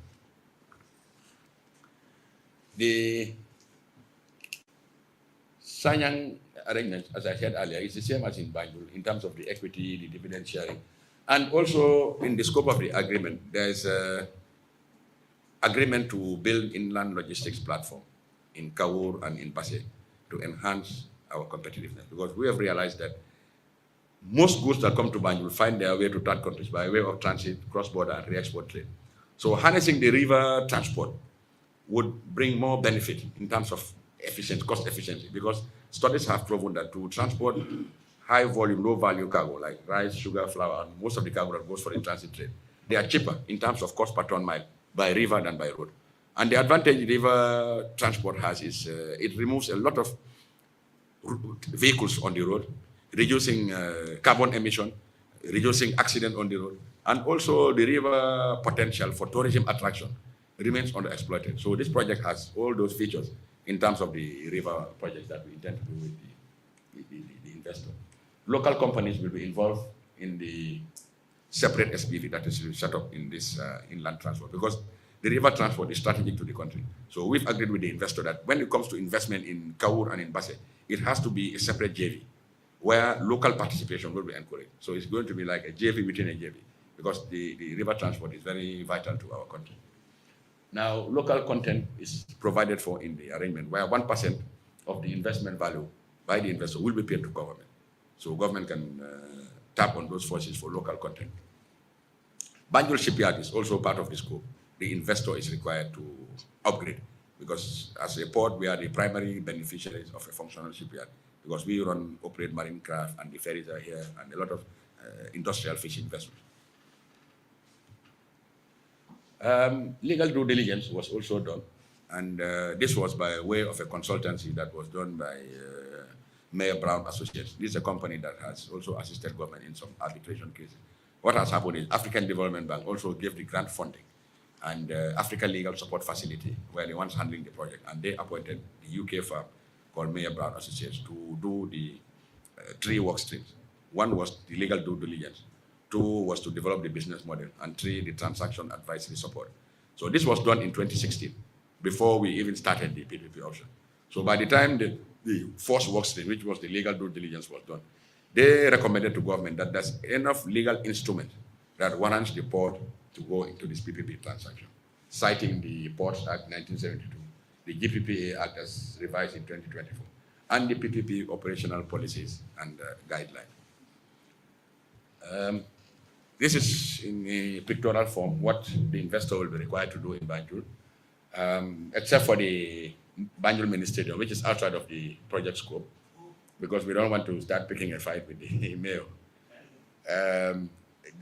The Sanyang arrangement, as I said earlier, is the same as in Banjul in terms of the equity, the dividend sharing, and also in the scope of the agreement, there is an agreement to build inland logistics platform in Kawur and in Pasay to enhance our competitiveness, because we have realized that most goods that come to Banjul find their way to third countries by way of transit, cross-border, and re-export trade. So harnessing the river transport would bring more benefit in terms of cost efficiency, because studies have proven that to transport high volume, low value cargo like rice, sugar, flour, and most of the cargo that goes for the transit trade, they are cheaper in terms of cost per ton mile by river than by road. And the advantage river transport has is it removes a lot of vehicles on the road, reducing carbon emission, reducing accident on the road, and also the river potential for tourism attraction remains underexploited. So this project has all those features in terms of the river project that we intend to do with the investor. Local companies will be involved in the separate SPV that is set up in this inland transport, because the river transport is strategic to the country. So we've agreed with the investor that when it comes to investment in Kaur and in Basse, it has to be a separate JV where local participation will be encouraged. So it's going to be like a JV within a JV, because the river transport is very vital to our country. Now, local content is provided for in the arrangement, where 1% of the investment value by the investor will be paid to government. So government can tap on those forces for local content. Banjul shipyard is also part of the scope. The investor is required to upgrade, because as a port, we are the primary beneficiaries of a functional shipyard, because we operate marine craft, and the ferries are here, and a lot of industrial fishing vessels. Legal due diligence was also done, and this was by way of a consultancy that was done by Mayor Brown Associates. This is a company that has also assisted government in some arbitration cases. What has happened is African Development Bank also gave the grant funding, and African Legal Support Facility were the ones handling the project, and they appointed the UK firm called Mayor Brown Associates to do the 3 work streams. 1 was the legal due diligence, 2 was to develop the business model, and 3, the transaction advisory support. So this was done in 2016, before we even started the PPP option. So by the time the first work stream, which was the legal due diligence, was done, they recommended to government that there's enough legal instrument that warrants the port to go into this PPP transaction, citing the Ports Act 1972, the GPPA Act as revised in 2024, and the PPP operational policies and guidelines. This is in a pictorial form what the investor will be required to do in Banjul, except for the Banjul Mini Stadium, which is outside of the project scope, because we don't want to start picking a fight with the mayor.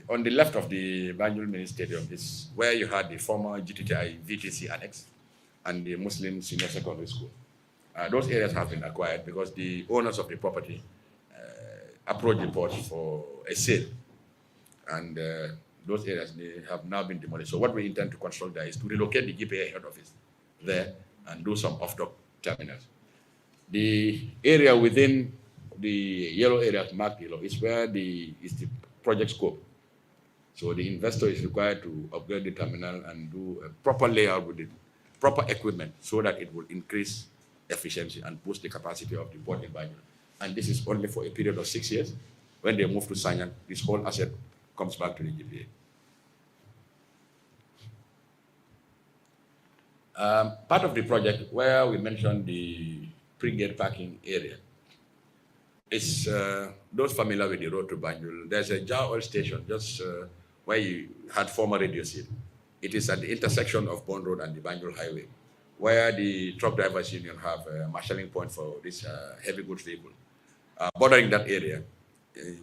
On the left of the Banjul Mini Stadium is where you had the former GTTI VTC annex and the Muslim Senior Secondary School. Those areas have been acquired because the owners of the property approached the port for a sale, and those areas, they have now been demolished. So what we intend to construct there is to relocate the GPA head office there and do some off-dock terminals. The area within the yellow area, marked yellow, is where is the project scope. So the investor is required to upgrade the terminal and do a proper layout with the proper equipment, so that it will increase efficiency and boost the capacity of the port in Banjul. And this is only for a period of 6 years. When they move to Sanyang, this whole asset comes back to the GPA. Part of the project where we mentioned the pre-gate parking area is those familiar with the road to Banjul. There's a Jar Oil station just where you had former radio seat. It is at the intersection of Bond Road and the Banjul Highway, where the truck drivers union have a marshalling point for this heavy goods vehicle. Bordering that area,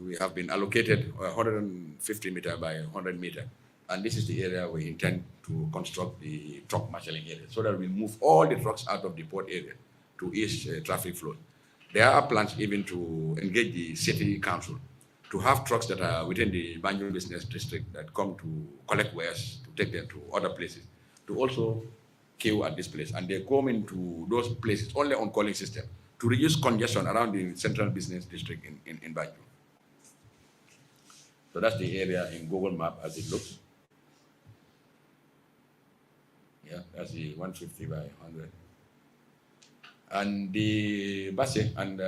we have been allocated 150 meter by 100 meter. And this is the area we intend to construct the truck marshalling area, so that we move all the trucks out of the port area to ease traffic flow. There are plans even to engage the city council to have trucks that are within the Banjul business district that come to collect wares, to take them to other places, to also queue at this place. And they come into those places only on calling system to reduce congestion around the central business district in Banjul. So that's the area in Google Map as it looks. Yeah, that's the 150 by 100. And the Basse, and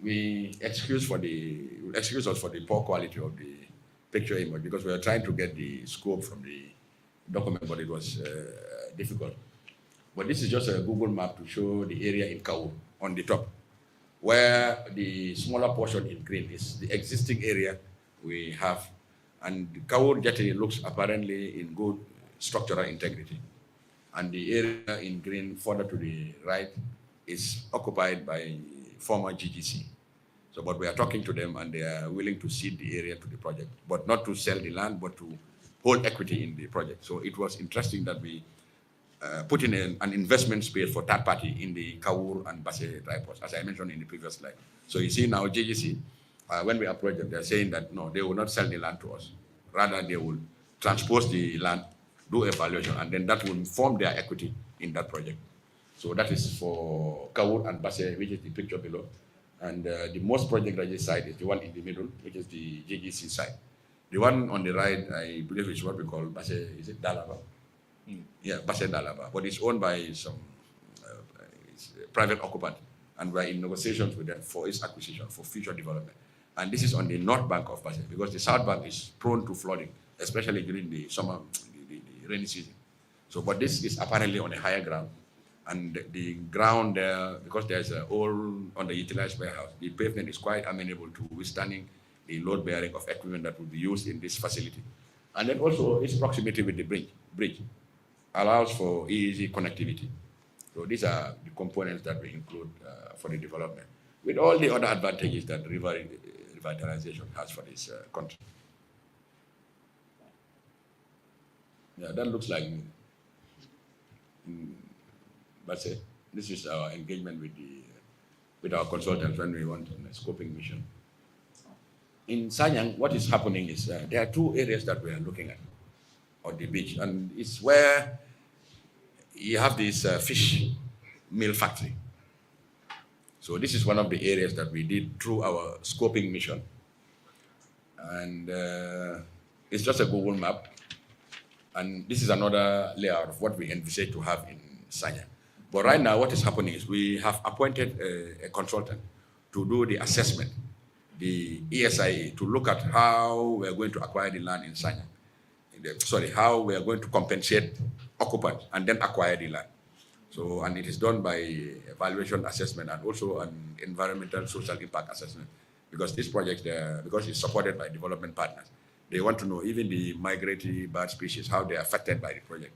we excuse us for the poor quality of the picture image, because we are trying to get the scope from the document, but it was difficult. But this is just a Google map to show the area in Kaur on the top, where the smaller portion in green is the existing area we have. And the Kaur jetty looks apparently in good structural integrity. And the area in green further to the right is occupied by former GGC. So, but we are talking to them, and they are willing to cede the area to the project, but not to sell the land, but to hold equity in the project. So it was interesting that we put in an investment space for third party in the Kaur and Basse dry ports, as I mentioned in the previous slide. So you see now GGC, when we approach them, they're saying that no, they will not sell the land to us. Rather, they will transpose the land do evaluation, and then that will form their equity in that project. So that is for Kawur and Basse, which is the picture below. And the most project ready side is the one in the middle, which is the JGC side. The one on the right, I believe, is what we call Basse, is it Dalaba? Yeah, Basse Dalaba. But it's owned by some private occupant, and we're in negotiations with them for its acquisition for future development. And this is on the north bank of Basse, because the south bank is prone to flooding, especially during the summer, the rainy season. So, but this is apparently on a higher ground. And the ground there, because there's an old underutilized warehouse, the pavement is quite amenable to withstanding the load bearing of equipment that will be used in this facility. And then also its proximity with the bridge allows for easy connectivity. So these are the components that we include for the development, with all the other advantages that river revitalization has for this country. Yeah, that looks like Basse. This is our engagement with our consultants when we went on a scoping mission. In Sanyang, what is happening is there are two areas that we are looking at on the beach, and it's where you have this fish meal factory. So this is one of the areas that we did through our scoping mission, and it's just a Google map. And this is another layout of what we envisage to have in Sanyang. But right now, what is happening is we have appointed a consultant to do the assessment, the ESIA, to look at how we are going to acquire the land in Sanyang. How we are going to compensate occupants and then acquire the land. So, and it is done by evaluation assessment and also an environmental social impact assessment, because this project, because it's supported by development partners, they want to know even the migratory bird species, how they are affected by the project,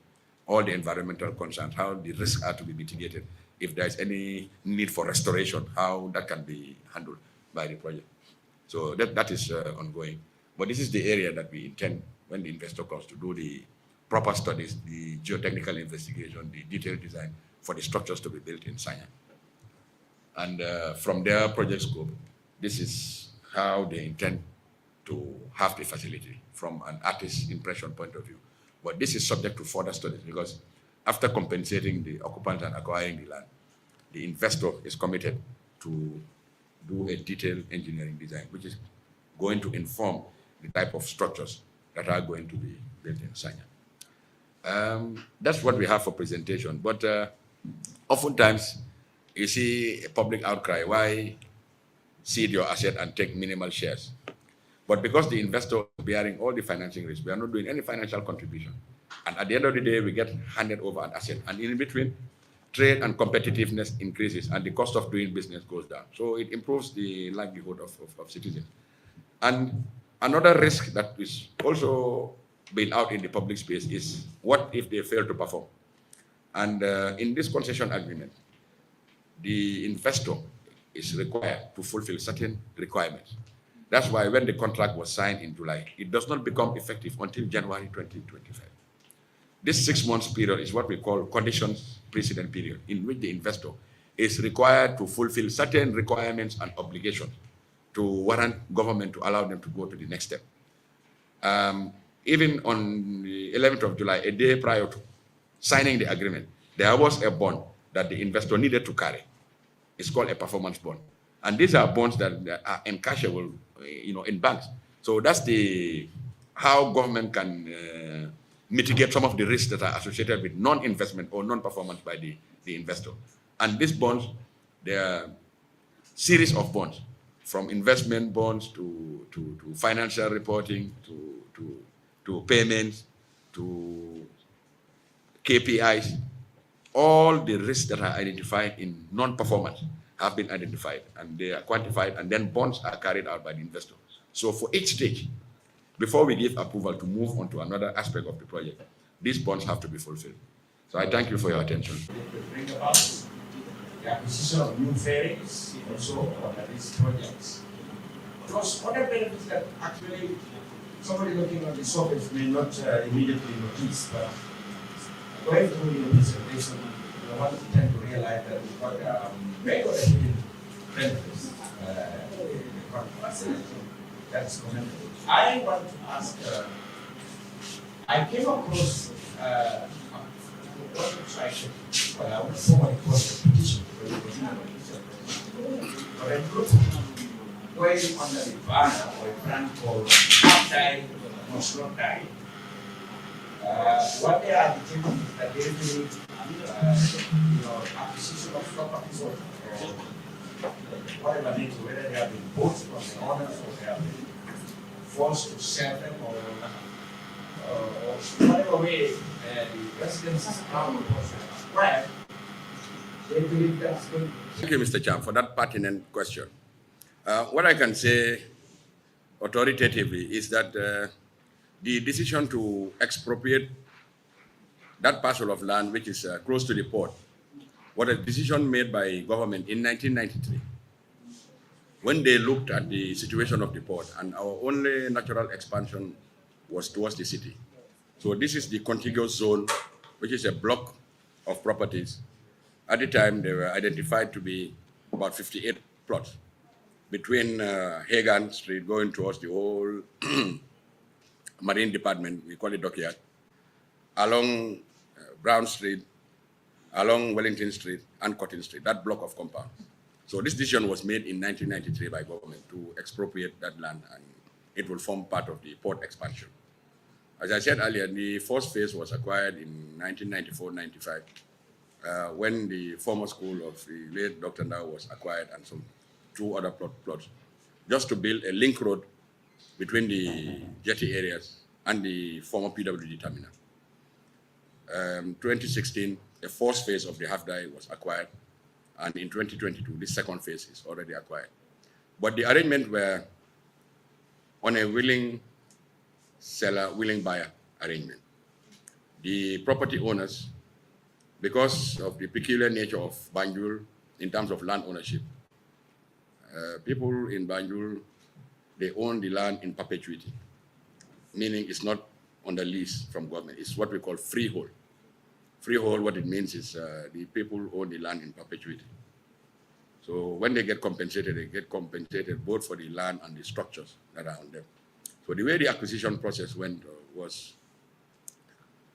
all the environmental concerns, how the risks are to be mitigated, if there's any need for restoration, how that can be handled by the project. So that is ongoing. But this is the area that we intend, when the investor comes, to do the proper studies, the geotechnical investigation, the detailed design for the structures to be built in Sanyang. And from their project scope, this is how they intend to have the facility from an artist's impression point of view. But this is subject to further studies, because after compensating the occupant and acquiring the land, the investor is committed to do a detailed engineering design, which is going to inform the type of structures that are going to be built in Sanyang. That's what we have for presentation. But oftentimes, you see a public outcry, why seed your asset and take minimal shares? But because the investor is bearing all the financing risk, we are not doing any financial contribution. And at the end of the day, we get handed over an asset. And in between, trade and competitiveness increases and the cost of doing business goes down. So it improves the livelihood of citizens. And another risk that is also been out in the public space is, what if they fail to perform? And in this concession agreement, the investor is required to fulfill certain requirements. That's why when the contract was signed in July, it does not become effective until January 2025. This 6 months period is what we call conditions precedent period, in which the investor is required to fulfill certain requirements and obligations to warrant government to allow them to go to the next step. Even on the 11th of July, a day prior to signing the agreement, there was a bond that the investor needed to carry. It's called a performance bond. And these are bonds that are encashable, in banks. So that's how government can mitigate some of the risks that are associated with non-investment or non-performance by the investor. And these bonds, there are series of bonds, from investment bonds to financial reporting, to payments, to KPIs. All the risks that are identified in non-performance have been identified, and they are quantified, and then bonds are carried out by the investor. So for each stage, before we give approval to move on to another aspect of the project, these bonds have to be fulfilled. So I thank you for your attention. Bring about the acquisition of new ferries, also on these projects. Because other benefits that actually somebody looking on the surface may not immediately notice, but going through your presentation, you want to tend to realize that we've got very good benefits in the contract. That's commendable. I want to ask, I came across what I'm trying to, well, I would formally call it a petition, because it was not a petition. But a group going under the banner or a brand called Half Die Must Not Die. What they are detecting is that they really, acquisition of properties or whatever nature, whether they have been bought from the owners or they have been forced to sell them or whatever way the residents are acquired, they believe that's good. Thank you, Mr. Chan, for that pertinent question. What I can say authoritatively is that the decision to expropriate that parcel of land which is close to the port was a decision made by government in 1993 when they looked at the situation of the port and our only natural expansion was towards the city. So this is the contiguous zone, which is a block of properties. At the time, they were identified to be about 58 plots between Hagan Street going towards the old Marine Department, we call it Dockyard, along Brown Street, along Wellington Street and Cotton Street, that block of compound. So this decision was made in 1993 by government to expropriate that land and it will form part of the port expansion. As I said earlier, the first phase was acquired in 1994-95 when the former school of the late Dr. Ndao was acquired and some two other plots, just to build a link road between the jetty areas and the former PWD terminal. 2016, the first phase of the half-die was acquired, and in 2022, the second phase is already acquired. But the arrangement were on a willing seller, willing buyer arrangement. The property owners, because of the peculiar nature of Banjul in terms of land ownership, people in Banjul, they own the land in perpetuity, meaning it's not on the lease from government. It's what we call freehold. Freehold, what it means is the people own the land in perpetuity. So when they get compensated both for the land and the structures that are on them. So the way the acquisition process went was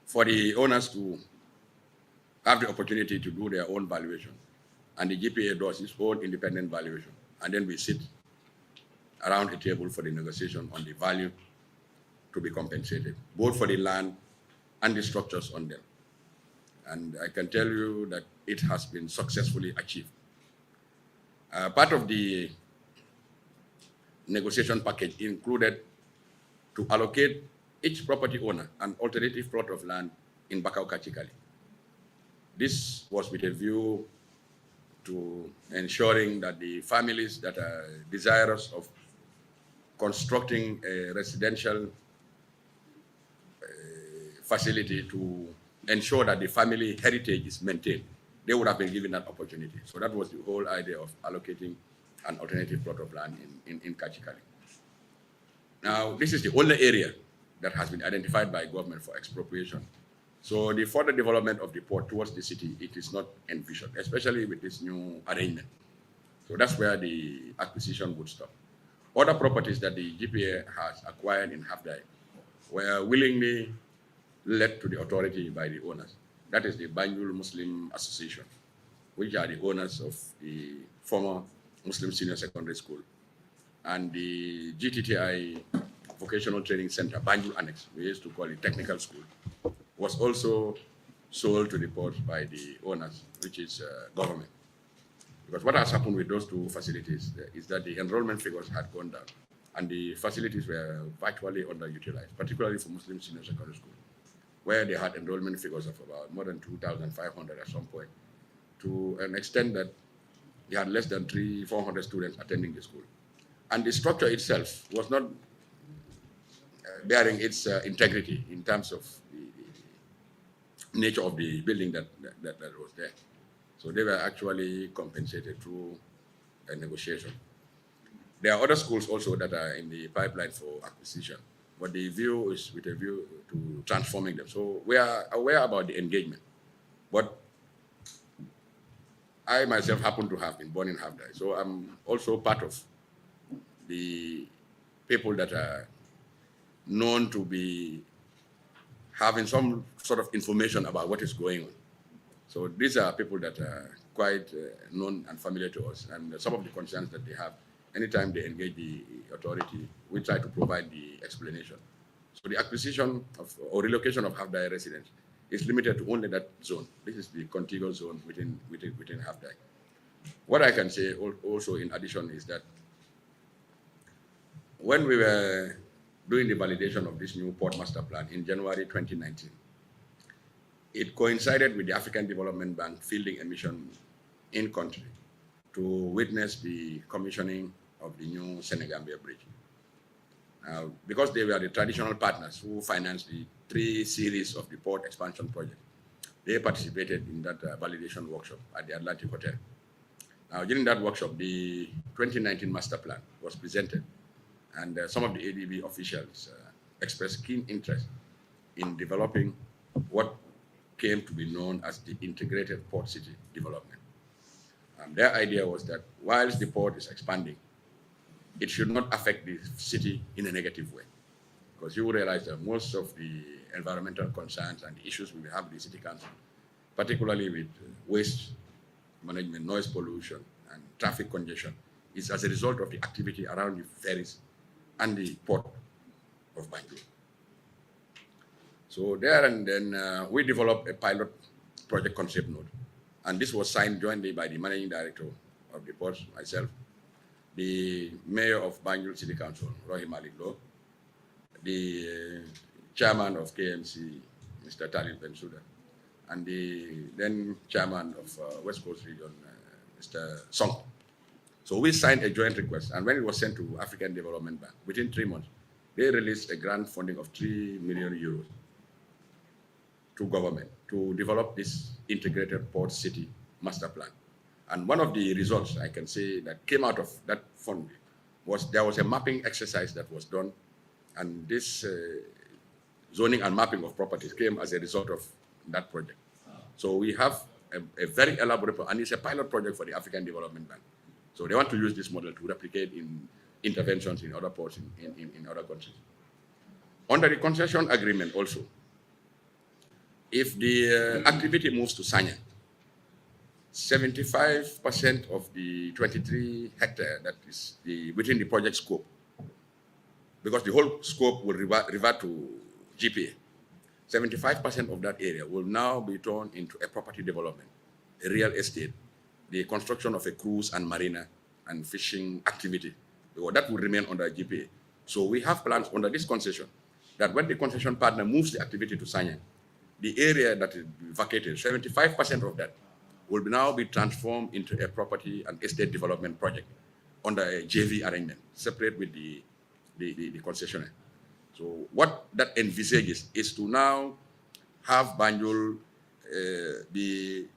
for the owners to have the opportunity to do their own valuation. And the GPA does its own independent valuation. And then we sit around a table for the negotiation on the value to be compensated, both for the land and the structures on them. And I can tell you that it has been successfully achieved. Part of the negotiation package included to allocate each property owner an alternative plot of land in Bakau Kachikali. This was with a view to ensuring that the families that are desirous of constructing a residential facility to ensure that the family heritage is maintained, they would have been given that opportunity. So that was the whole idea of allocating an alternative plot of land in Kachikali. Now, this is the only area that has been identified by government for expropriation. So the further development of the port towards the city, it is not envisioned, especially with this new arrangement. So that's where the acquisition would stop. Other properties that the GPA has acquired in half-die were willingly led to the authority by the owners. That is the Banjul Muslim Association, which are the owners of the former Muslim Senior Secondary School, and the GTTI Vocational Training Center, Banjul Annex, we used to call it Technical School, was also sold to the port by the owners, which is government. Because what has happened with those two facilities is that the enrollment figures had gone down and the facilities were virtually underutilized, particularly for Muslim Senior Secondary School, where they had enrollment figures of about more than 2,500 at some point, to an extent that they had less than 300-400 students attending the school. And the structure itself was not bearing its integrity in terms of the nature of the building that was there. So they were actually compensated through a negotiation. There are other schools also that are in the pipeline for acquisition, but the view is with a view to transforming them. So we are aware about the engagement, but I myself happen to have been born in half-die, so I'm also part of the people that are known to be having some sort of information about what is going on. So these are people that are quite known and familiar to us, and some of the concerns that they have, anytime they engage the authority, we try to provide the explanation. So the acquisition of or relocation of half-die residents is limited to only that zone. This is the contiguous zone within half-die. What I can say also in addition is that when we were doing the validation of this new port master plan in January 2019, it coincided with the African Development Bank fielding a mission in country to witness the commissioning of the new Senegambia Bridge. Because they were the traditional partners who financed the 3 series of the port expansion project, they participated in that validation workshop at the Atlantic Hotel. Now, during that workshop, the 2019 master plan was presented, and some of the ADB officials expressed keen interest in developing what came to be known as the integrated port city development. Their idea was that whilst the port is expanding, it should not affect the city in a negative way. Because you realize that most of the environmental concerns and the issues we have with the city council, particularly with waste management, noise pollution, and traffic congestion, is as a result of the activity around the ferries and the port of Banjul. So there and then we developed a pilot project concept note, and this was signed jointly by the managing director of the port, myself, the mayor of Banjul City Council, Rohim Maliklo, the chairman of KMC, Mr. Talib Bensouda, and the then chairman of West Coast Region, Mr. Song. So we signed a joint request, and when it was sent to African Development Bank, within 3 months, they released a grant funding of 3 million euros to government to develop this integrated port city master plan. And one of the results I can say that came out of that funding was there was a mapping exercise that was done, and this zoning and mapping of properties came as a result of that project. So we have a very elaborate, and it's a pilot project for the African Development Bank. So they want to use this model to replicate in interventions in other ports in other countries. Under the concession agreement also, if the activity moves to Sanya, 75% of the 23 hectare that is within the project scope, because the whole scope will revert to GPA, 75% of that area will now be turned into a property development, a real estate, the construction of a cruise and marina and fishing activity. That will remain under GPA. So we have plans under this concession that when the concession partner moves the activity to Sanya, the area that is vacated, 75% of that will now be transformed into a property and estate development project under a JV arrangement, separate with the concessionaire. So what that envisages is to now have Banjul be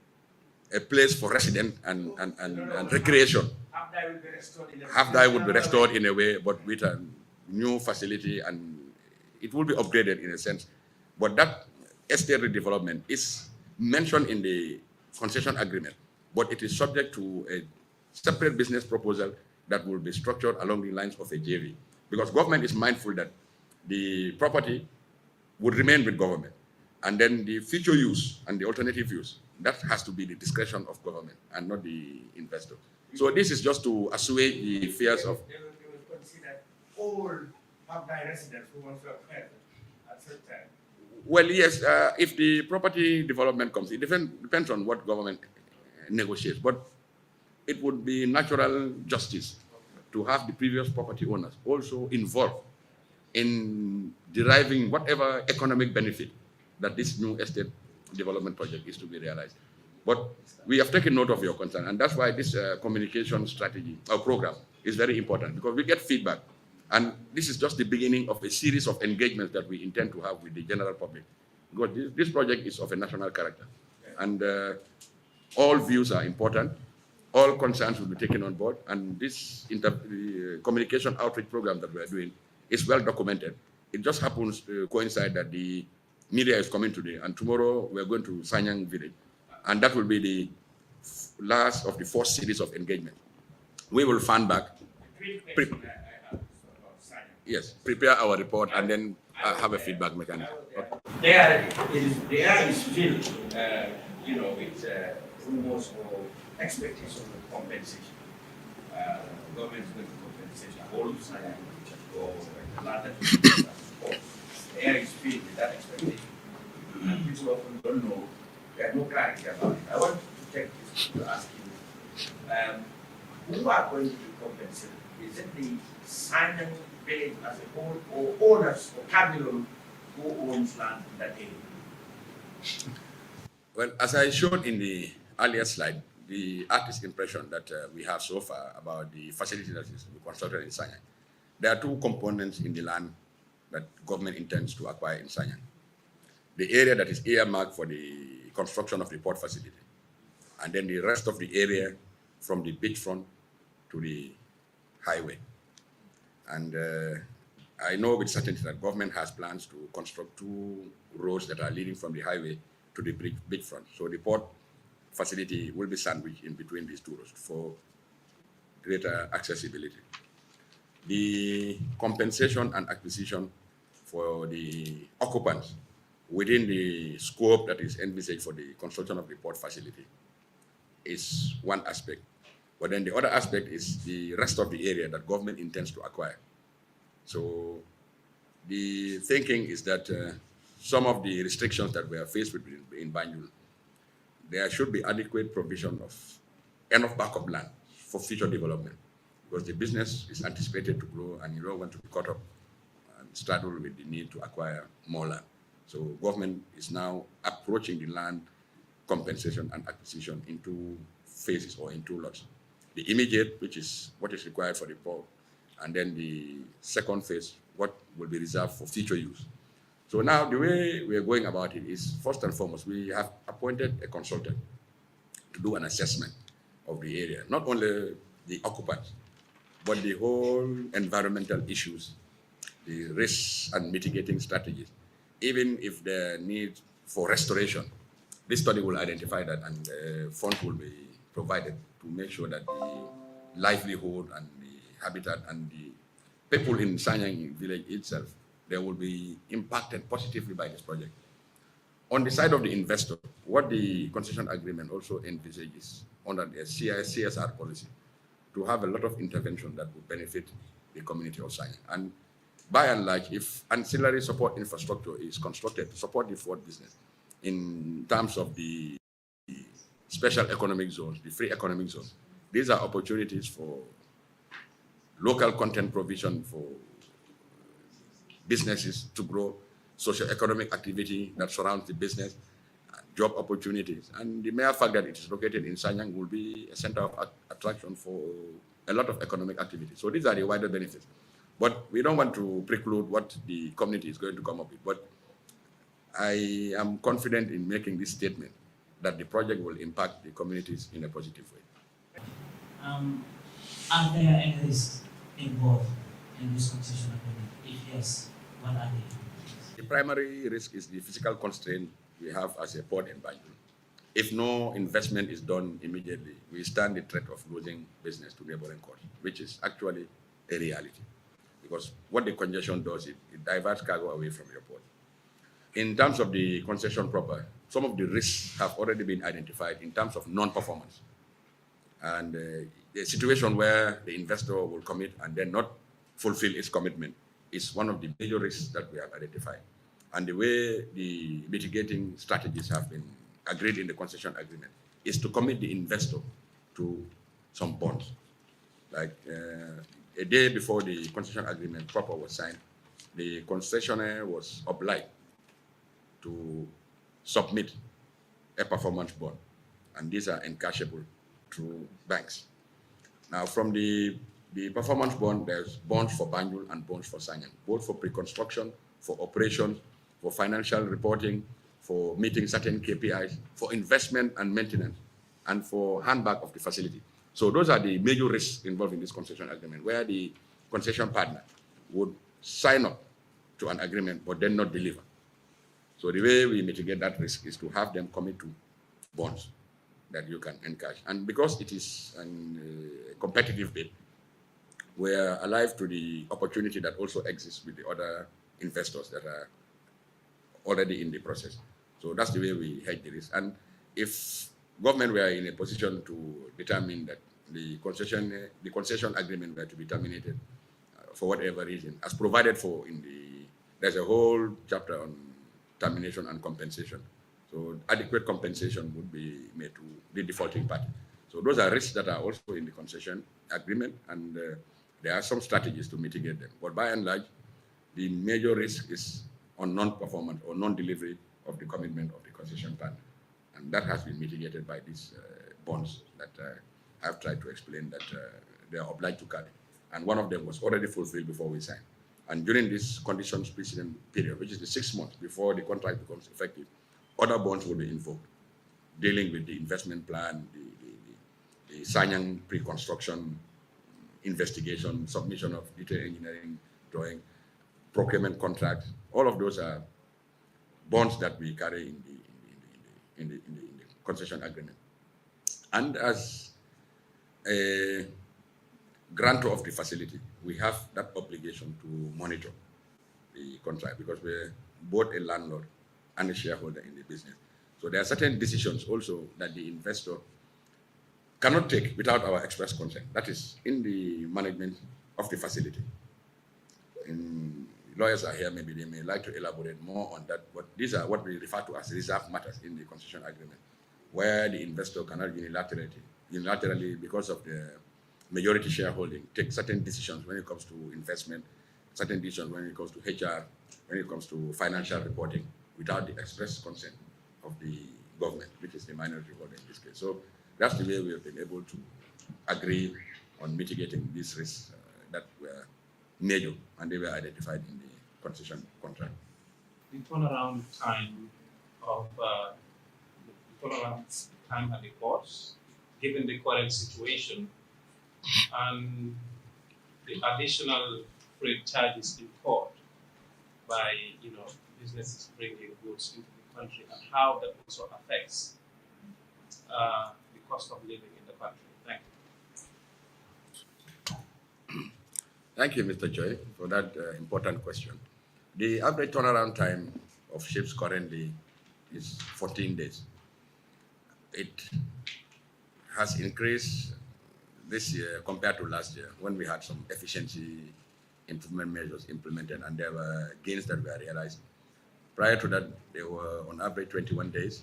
a place for resident and recreation. Half-die would be restored in a way, but with a new facility, and it will be upgraded in a sense. But that estate redevelopment is mentioned in the concession agreement, but it is subject to a separate business proposal that will be structured along the lines of a JV. Because government is mindful that the property would remain with government, and then the future use and the alternative use, that has to be the discretion of government and not the investor. So this is just to assuage the fears of... They will consider all half-die residents who want to acquire at certain time. Well, yes, if the property development comes, it depends on what government negotiates, but it would be natural justice to have the previous property owners also involved in deriving whatever economic benefit that this new estate development project is to be realized. But we have taken note of your concern, and that's why this communication strategy or program is very important, because we get feedback. And this is just the beginning of a series of engagements that we intend to have with the general public. Because this project is of a national character. And all views are important. All concerns will be taken on board. And this communication outreach program that we are doing is well documented. It just happens to coincide that the media is coming today. And tomorrow we're going to Sanyang village. And that will be the last of the 4th series of engagement. We will fan back. The question I have is about Sanya. Yes, prepare our report and then have a feedback mechanism. Okay. The air is filled, with rumors or expectation of compensation. Government is going to compensation all of Sanya or the latter. The air is filled with that expectation. And people often don't know, they have no clarity about it. I want to take this to ask you, who are going to be compensated? Is it the Sanya village as a whole, or owners or capital who owns land in that area? Well, as I showed in the earlier slide, the artist's impression that we have so far about the facility that is to be constructed in Sanyang. There are two components in the land that government intends to acquire in Sanyang. The area that is earmarked for the construction of the port facility, and then the rest of the area from the beachfront to the highway. And I know with certainty that government has plans to construct 2 roads that are leading from the highway to the beachfront. So the port facility will be sandwiched in between these 2 roads for greater accessibility. The compensation and acquisition for the occupants within the scope that is envisaged for the construction of the port facility is one aspect. But then the other aspect is the rest of the area that government intends to acquire. So the thinking is that some of the restrictions that we are faced with in Banjul, there should be adequate provision of enough backup land for future development, because the business is anticipated to grow and you don't want to be caught up and straddle with the need to acquire more land. So government is now approaching the land compensation and acquisition in 2 phases or in 2 lots. The immediate, which is what is required for the port, and then the second phase, what will be reserved for future use. So now the way we are going about it is, first and foremost, we have appointed a consultant to do an assessment of the area, not only the occupants, but the whole environmental issues, the risks and mitigating strategies. Even if there need for restoration, this study will identify that, and funds will be provided to make sure that the livelihood and the habitat and the people in Sanyang village itself, they will be impacted positively by this project. On the side of the investor, what the concession agreement also envisages under the CSR policy, to have a lot of intervention that will benefit the community of Sanyang. And by and large, if ancillary support infrastructure is constructed to support the port business in terms of the special economic zones, the free economic zones, these are opportunities for local content provision for businesses to grow, socio-economic activity that surrounds the business, job opportunities. And the mere fact that it is located in Sanyang will be a center of attraction for a lot of economic activity. So these are the wider benefits. But we don't want to preclude what the community is going to come up with. But I am confident in making this statement that the project will impact the communities in a positive way. Are there any risks involved in this concession agreement? If yes, what are they? The primary risk is the physical constraint we have as a port in Banjul. If no investment is done immediately, we stand the threat of losing business to neighboring coasts, which is actually a reality. Because what the congestion does, it diverts cargo away from your port. In terms of the concession proper, some of the risks have already been identified in terms of non-performance. And the situation where the investor will commit and then not fulfill its commitment is one of the major risks that we have identified. And the way the mitigating strategies have been agreed in the concession agreement is to commit the investor to some bonds. Like a day before the concession agreement proper was signed, the concessionaire was obliged to submit a performance bond, and these are encashable through banks. Now, from the performance bond, there's bonds for Banjul and bonds for Sanyang, both for pre-construction, for operations, for financial reporting, for meeting certain KPIs, for investment and maintenance, and for handback of the facility. So those are the major risks involved in this concession agreement, where the concession partner would sign up to an agreement but then not deliver. So the way we mitigate that risk is to have them commit to bonds that you can encash. And because it is a competitive bid, we are alive to the opportunity that also exists with the other investors that are already in the process. So that's the way we hedge the risk. And if government were in a position to determine that the concession agreement were to be terminated for whatever reason, as provided for in there's a whole chapter on termination and compensation. So adequate compensation would be made to the defaulting party. So those are risks that are also in the concession agreement, and there are some strategies to mitigate them. But by and large, the major risk is on non-performance or non-delivery of the commitment of the concession partner. And that has been mitigated by these bonds that I've tried to explain that they are obliged to carry. And one of them was already fulfilled before we signed. And during this conditions precedent period, which is the 6 months before the contract becomes effective, other bonds will be invoked, dealing with the investment plan, the Sanyang pre-construction investigation, submission of detailed engineering drawing, procurement contracts. All of those are bonds that we carry in the concession agreement. And as a grantor of the facility, we have that obligation to monitor the contract because we're both a landlord and a shareholder in the business. So there are certain decisions also that the investor cannot take without our express consent. That is in the management of the facility. Lawyers are here, maybe they may like to elaborate more on that, but these are what we refer to as reserve matters in the concession agreement, where the investor cannot unilaterally, because of the majority shareholding, take certain decisions when it comes to investment, certain decisions when it comes to HR, when it comes to financial reporting, without the express consent of the government, which is the minority holder in this case. So that's the way we have been able to agree on mitigating these risks that were major, and they were identified in the concession contract. The turnaround time at the courts, given the current situation, and the additional freight charges incurred by businesses bringing goods into the country, and how that also affects the cost of living in the country. Thank you. Thank you, Mr. Choi, for that important question. The average turnaround time of ships currently is 14 days. It has increased this year compared to last year when we had some efficiency improvement measures implemented and there were gains that were realized. Prior to that, they were on average 21 days,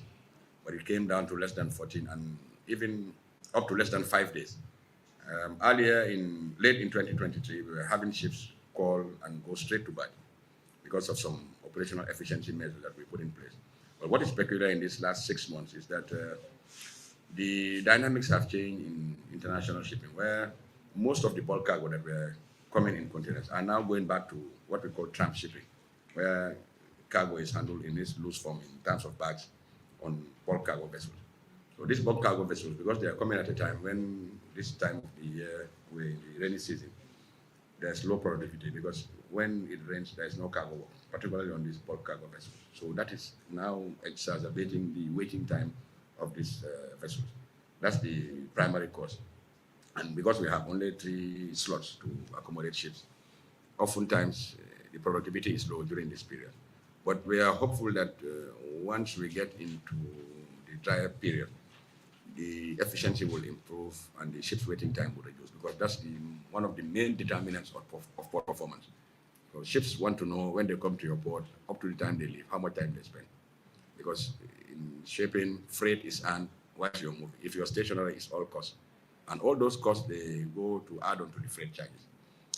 but it came down to less than 14 and even up to less than 5 days. Late in 2023, we were having ships call and go straight to Bali because of some operational efficiency measures that we put in place. But what is peculiar in these last 6 months is that the dynamics have changed in international shipping, where most of the bulk cargo that were coming in containers are now going back to what we call tramp shipping, where cargo is handled in this loose form in terms of bags on bulk cargo vessels. So these bulk cargo vessels, because they are coming at a time when this time of the year, we're in the rainy season, there's low productivity because when it rains, there's no cargo work, particularly on these bulk cargo vessels. So that is now exacerbating the waiting time of these vessels. That's the primary cause. And because we have only 3 slots to accommodate ships, oftentimes the productivity is low during this period. But we are hopeful that once we get into the drier period, the efficiency will improve and the ship's waiting time will reduce because that's one of the main determinants of port performance. So ships want to know when they come to your port, up to the time they leave, how much time they spend. Because in shipping, freight is earned whilst you're moving. If you're stationary, it's all cost. And all those costs, they go to add on to the freight charges.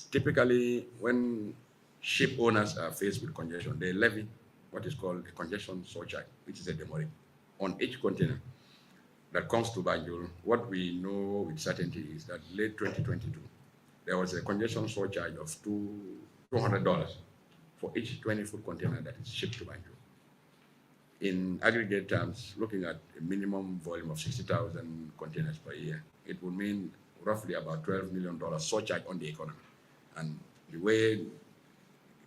Typically, when ship owners are faced with congestion, they levy what is called a congestion surcharge, which is a demurrage, on each container that comes to Banjul. What we know with certainty is that late 2022, there was a congestion surcharge of $200 for each 20-foot container that is shipped to Banjul. In aggregate terms, looking at a minimum volume of 60,000 containers per year, it would mean roughly about $12 million surcharge on the economy. And the way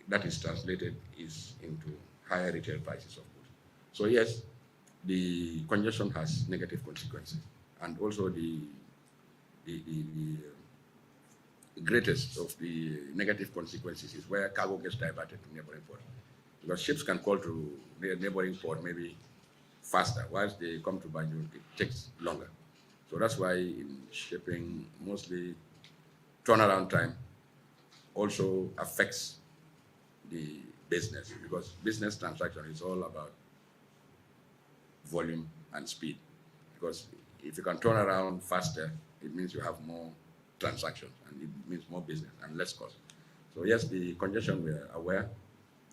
that is translated is into higher retail prices of goods. So yes, the congestion has negative consequences, and also the greatest of the negative consequences is where cargo gets diverted to neighboring port. Because ships can call to the neighboring port maybe faster. Once they come to Banjul, it takes longer. So that's why in shipping, mostly turnaround time also affects the business, because business transaction is all about volume and speed. Because if you can turn around faster, it means you have more transactions, and it means more business and less cost. So yes, the congestion we are aware,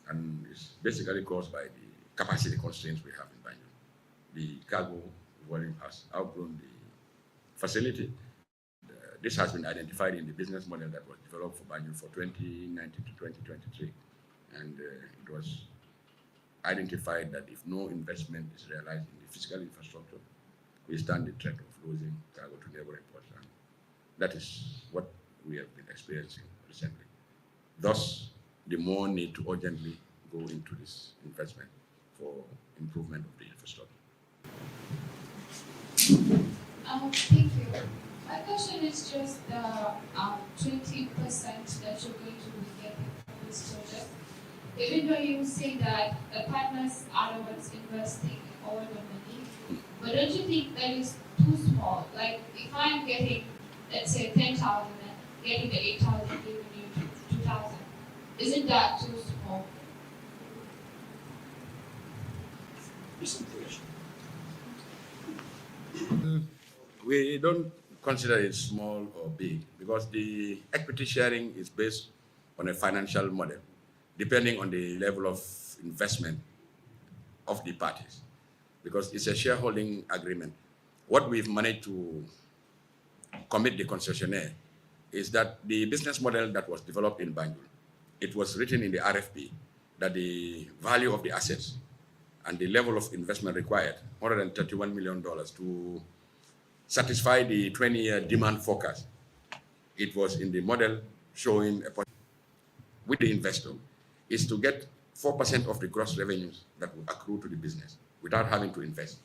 and it's basically caused by the capacity constraints we have in Banjul. The cargo volume has outgrown the facility. This has been identified in the business model that was developed for Banjul for 2019 to 2023. And it was identified that if no investment is realized in the physical infrastructure, we stand the threat of losing cargo to neighboring ports. And that is what we have been experiencing recently. Thus, the more need to urgently go into this investment for improvement of the infrastructure. Thank you. My question is just the 20% that you're going to be getting from this project. Even though you say that the partners are the ones investing all the money, but don't you think that is too small? Like if I'm getting, let's say 10,000 and getting the 8,000 giving you 2,000, isn't that too small? We don't consider it small or big, because the equity sharing is based on a financial model, depending on the level of investment of the parties, because it's a shareholding agreement. What we've managed to commit the concessionaire is that the business model that was developed in Banjul, it was written in the RFP that the value of the assets and the level of investment required, $131 million, to satisfy the 20-year demand forecast. It was in the model showing with the investor is to get 4% of the gross revenues that would accrue to the business without having to invest.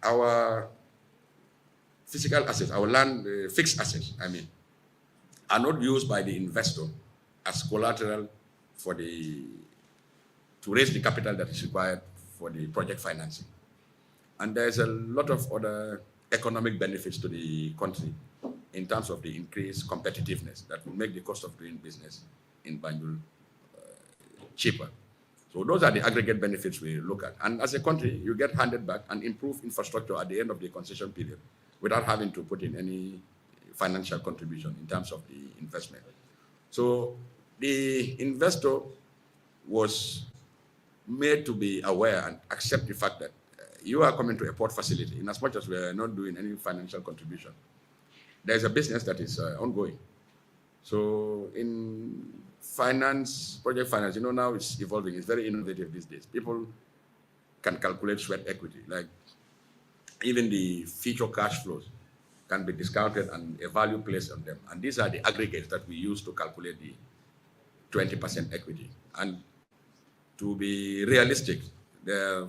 Our physical assets, our land, fixed assets, are not used by the investor as collateral for to raise the capital that is required for the project financing. And there's a lot of other economic benefits to the country in terms of the increased competitiveness that will make the cost of doing business in Banjul cheaper. So those are the aggregate benefits we look at. And as a country, you get handed back and improved infrastructure at the end of the concession period without having to put in any financial contribution in terms of the investment. So the investor was made to be aware and accept the fact that you are coming to a port facility, in as much as we are not doing any financial contribution. There's a business that is ongoing. So in finance, project finance, now it's evolving. It's very innovative these days. People can calculate sweat equity. Like even the future cash flows can be discounted and a value placed on them. And these are the aggregates that we use to calculate the 20% equity. And to be realistic, there are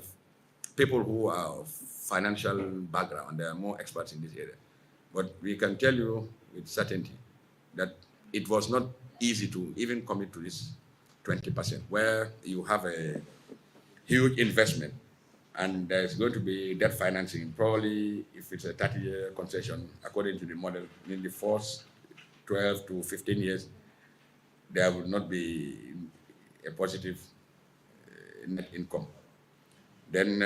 people who are of financial background, they are more experts in this area. But we can tell you with certainty that it was not easy to even commit to this 20%, where you have a huge investment and there's going to be debt financing. Probably if it's a 30-year concession, according to the model, in the first 12 to 15 years, there will not be a positive net income. Then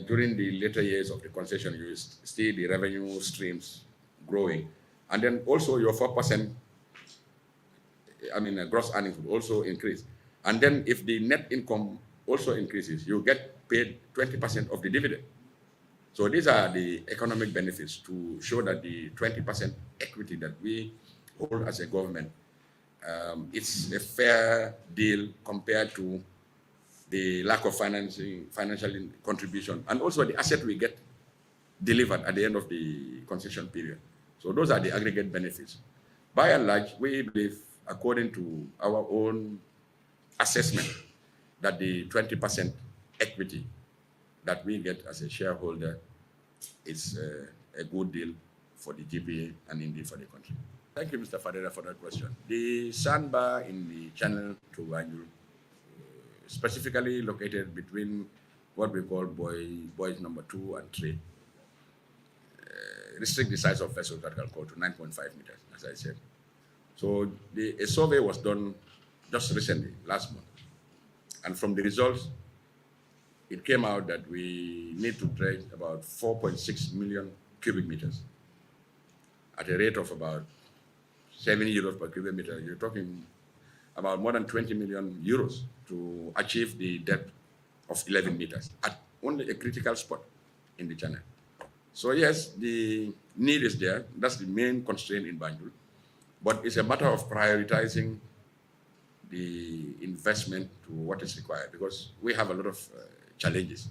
during the later years of the concession, you see the revenue streams growing. And then also your 4%, gross earnings will also increase. And then if the net income also increases, you get paid 20% of the dividend. So these are the economic benefits to show that the 20% equity that we hold as a government, it's a fair deal compared to the lack of financial contribution, and also the asset we get delivered at the end of the concession period. So those are the aggregate benefits. By and large, we believe, according to our own assessment, that the 20% equity that we get as a shareholder is a good deal for the GPA and indeed for the country. Thank you, Mr. Fadera, for that question. The sandbar in the channel to Banjul, specifically located between what we call buoys number 2 and 3, restrict the size of vessels that can go to 9.5 meters, as I said. So a survey was done just recently, last month. And from the results, it came out that we need to dredge about 4.6 million cubic meters at a rate of about 7 euros per cubic meter. You're talking about more than 20 million euros to achieve the depth of 11 meters at only a critical spot in the channel. So yes, the need is there. That's the main constraint in Banjul. But it's a matter of prioritizing the investment to what is required, because we have a lot of challenges.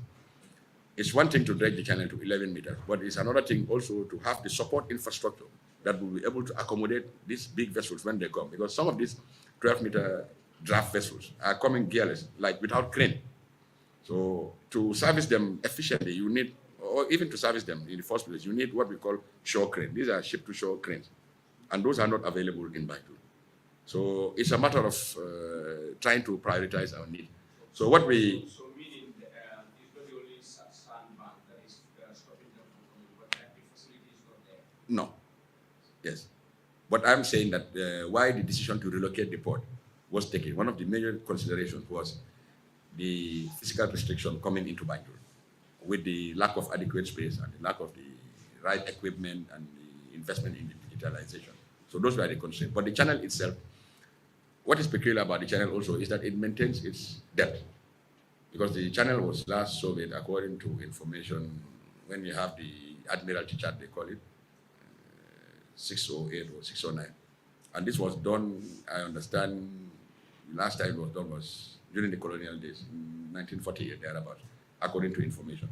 It's one thing to dredge the channel to 11 meters, but it's another thing also to have the support infrastructure that will be able to accommodate these big vessels when they come, because some of these 12-meter draft vessels are coming gearless, like without crane. So to service them efficiently, you need, or even to service them in the first place, you need what we call shore crane. These are ship-to-shore cranes, and those are not available in Banjul. So it's a matter of trying to prioritize our need. So what we... So meaning it's not the only sandbank that is stopping them from coming, but the facility is not there? No. Yes. But I'm saying that why the decision to relocate the port was taken, one of the major considerations was the physical restriction coming into Banjul with the lack of adequate space and the lack of the right equipment and the investment in the digitalization. So those were the constraints. But the channel itself, what is peculiar about the channel also is that it maintains its depth, because the channel was last surveyed according to information when you have the Admiralty chart, they call it 608 or 609. And this was done, I understand, last time it was done was during the colonial days, in 1948, thereabouts, according to information.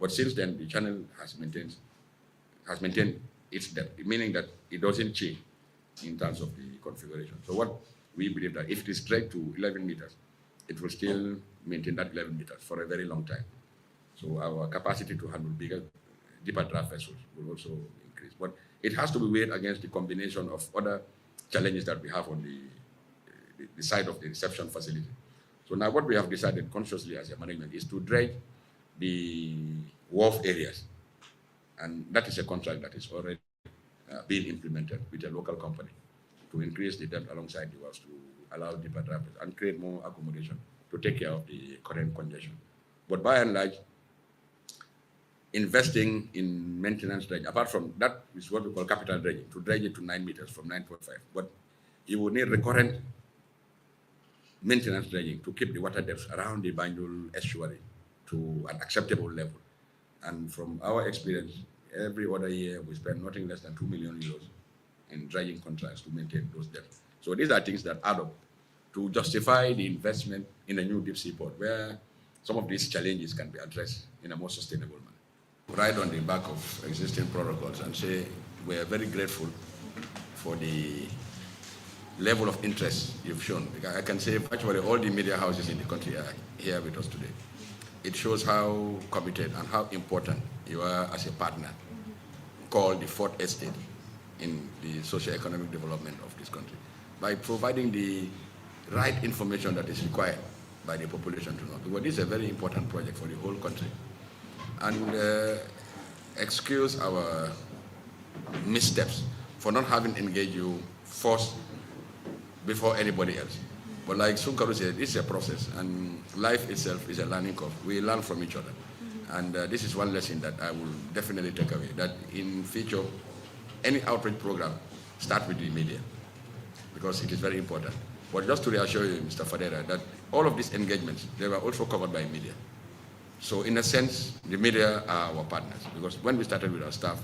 But since then, the channel has maintained its depth, meaning that it doesn't change in terms of the configuration. So what we believe that if it is dragged to 11 meters, it will still maintain that 11 meters for a very long time. So our capacity to handle bigger, deeper draft vessels will also increase. But it has to be weighed against the combination of other challenges that we have on the side of the reception facility. So now what we have decided consciously as a management is to dredge the wharf areas. And that is a contract that is already being implemented with a local company to increase the depth alongside the wharves to allow deeper draft and create more accommodation to take care of the current congestion. But by and large, investing in maintenance dredging, apart from that is what we call capital dredging, to dredge it to 9 meters from 9.5. But you will need recurrent maintenance dredging to keep the water depths around the Banjul estuary to an acceptable level. And from our experience, every other year we spend nothing less than 2 million euros in dredging contracts to maintain those depths. So these are things that add up to justify the investment in a new deep sea port where some of these challenges can be addressed in a more sustainable manner. Right on the back of existing protocols and say we are very grateful for the level of interest you've shown. I can say virtually all the media houses in the country are here with us today. It shows how committed and how important you are as a partner called the fourth estate in the socio-economic development of this country by providing the right information that is required by the population to know. Because this is a very important project for the whole country. And excuse our missteps for not having engaged you first before anybody else. But like Sunkaru said, it's a process, and life itself is a learning curve. We learn from each other. And this is one lesson that I will definitely take away, that in future, any outreach program, start with the media, because it is very important. But just to reassure you, Mr. Fadera, that all of these engagements, they were also covered by media. So in a sense, the media are our partners, because when we started with our staff,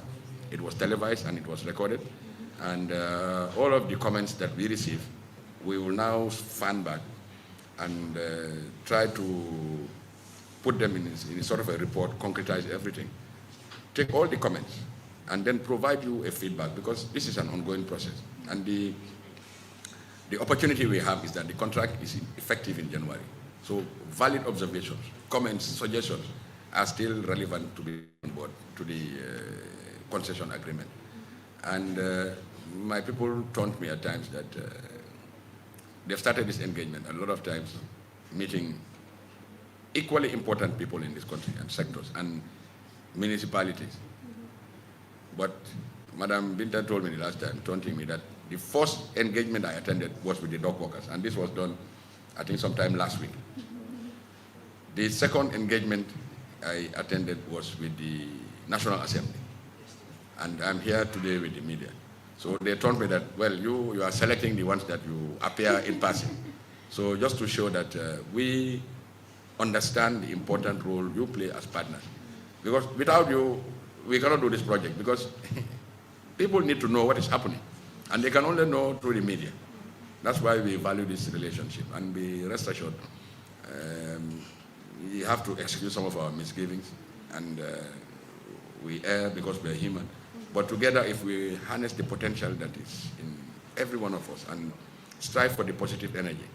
it was televised and it was recorded. And all of the comments that we receive, we will now fan back and try to put them in a sort of a report, concretize everything. Take all the comments and then provide you a feedback, because this is an ongoing process. And the opportunity we have is that the contract is effective in January. So valid observations, comments, suggestions are still relevant to be on board to the concession agreement. And my people taunt me at times that they've started this engagement a lot of times meeting equally important people in this country and sectors and municipalities. But Madam Binta told me the last time, taunting me, that the first engagement I attended was with the dock workers, and this was done, I think, sometime last week. The second engagement I attended was with the National Assembly, and I'm here today with the media. So they told me that, well, you are selecting the ones that you appear in passing. So just to show that we understand the important role you play as partners. Because without you, we cannot do this project, because people need to know what is happening, and they can only know through the media. That's why we value this relationship, and be rest assured, we have to excuse some of our misgivings, and we err because we are human. But together, if we harness the potential that is in every one of us and strive for the positive energy,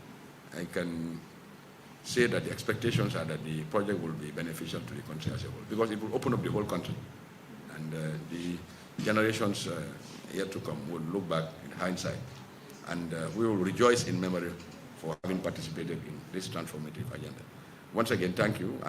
I can say that the expectations are that the project will be beneficial to the country as a whole, because it will open up the whole country, and the generations yet to come will look back in hindsight, and we will rejoice in memory for having participated in this transformative agenda. Once again, thank you.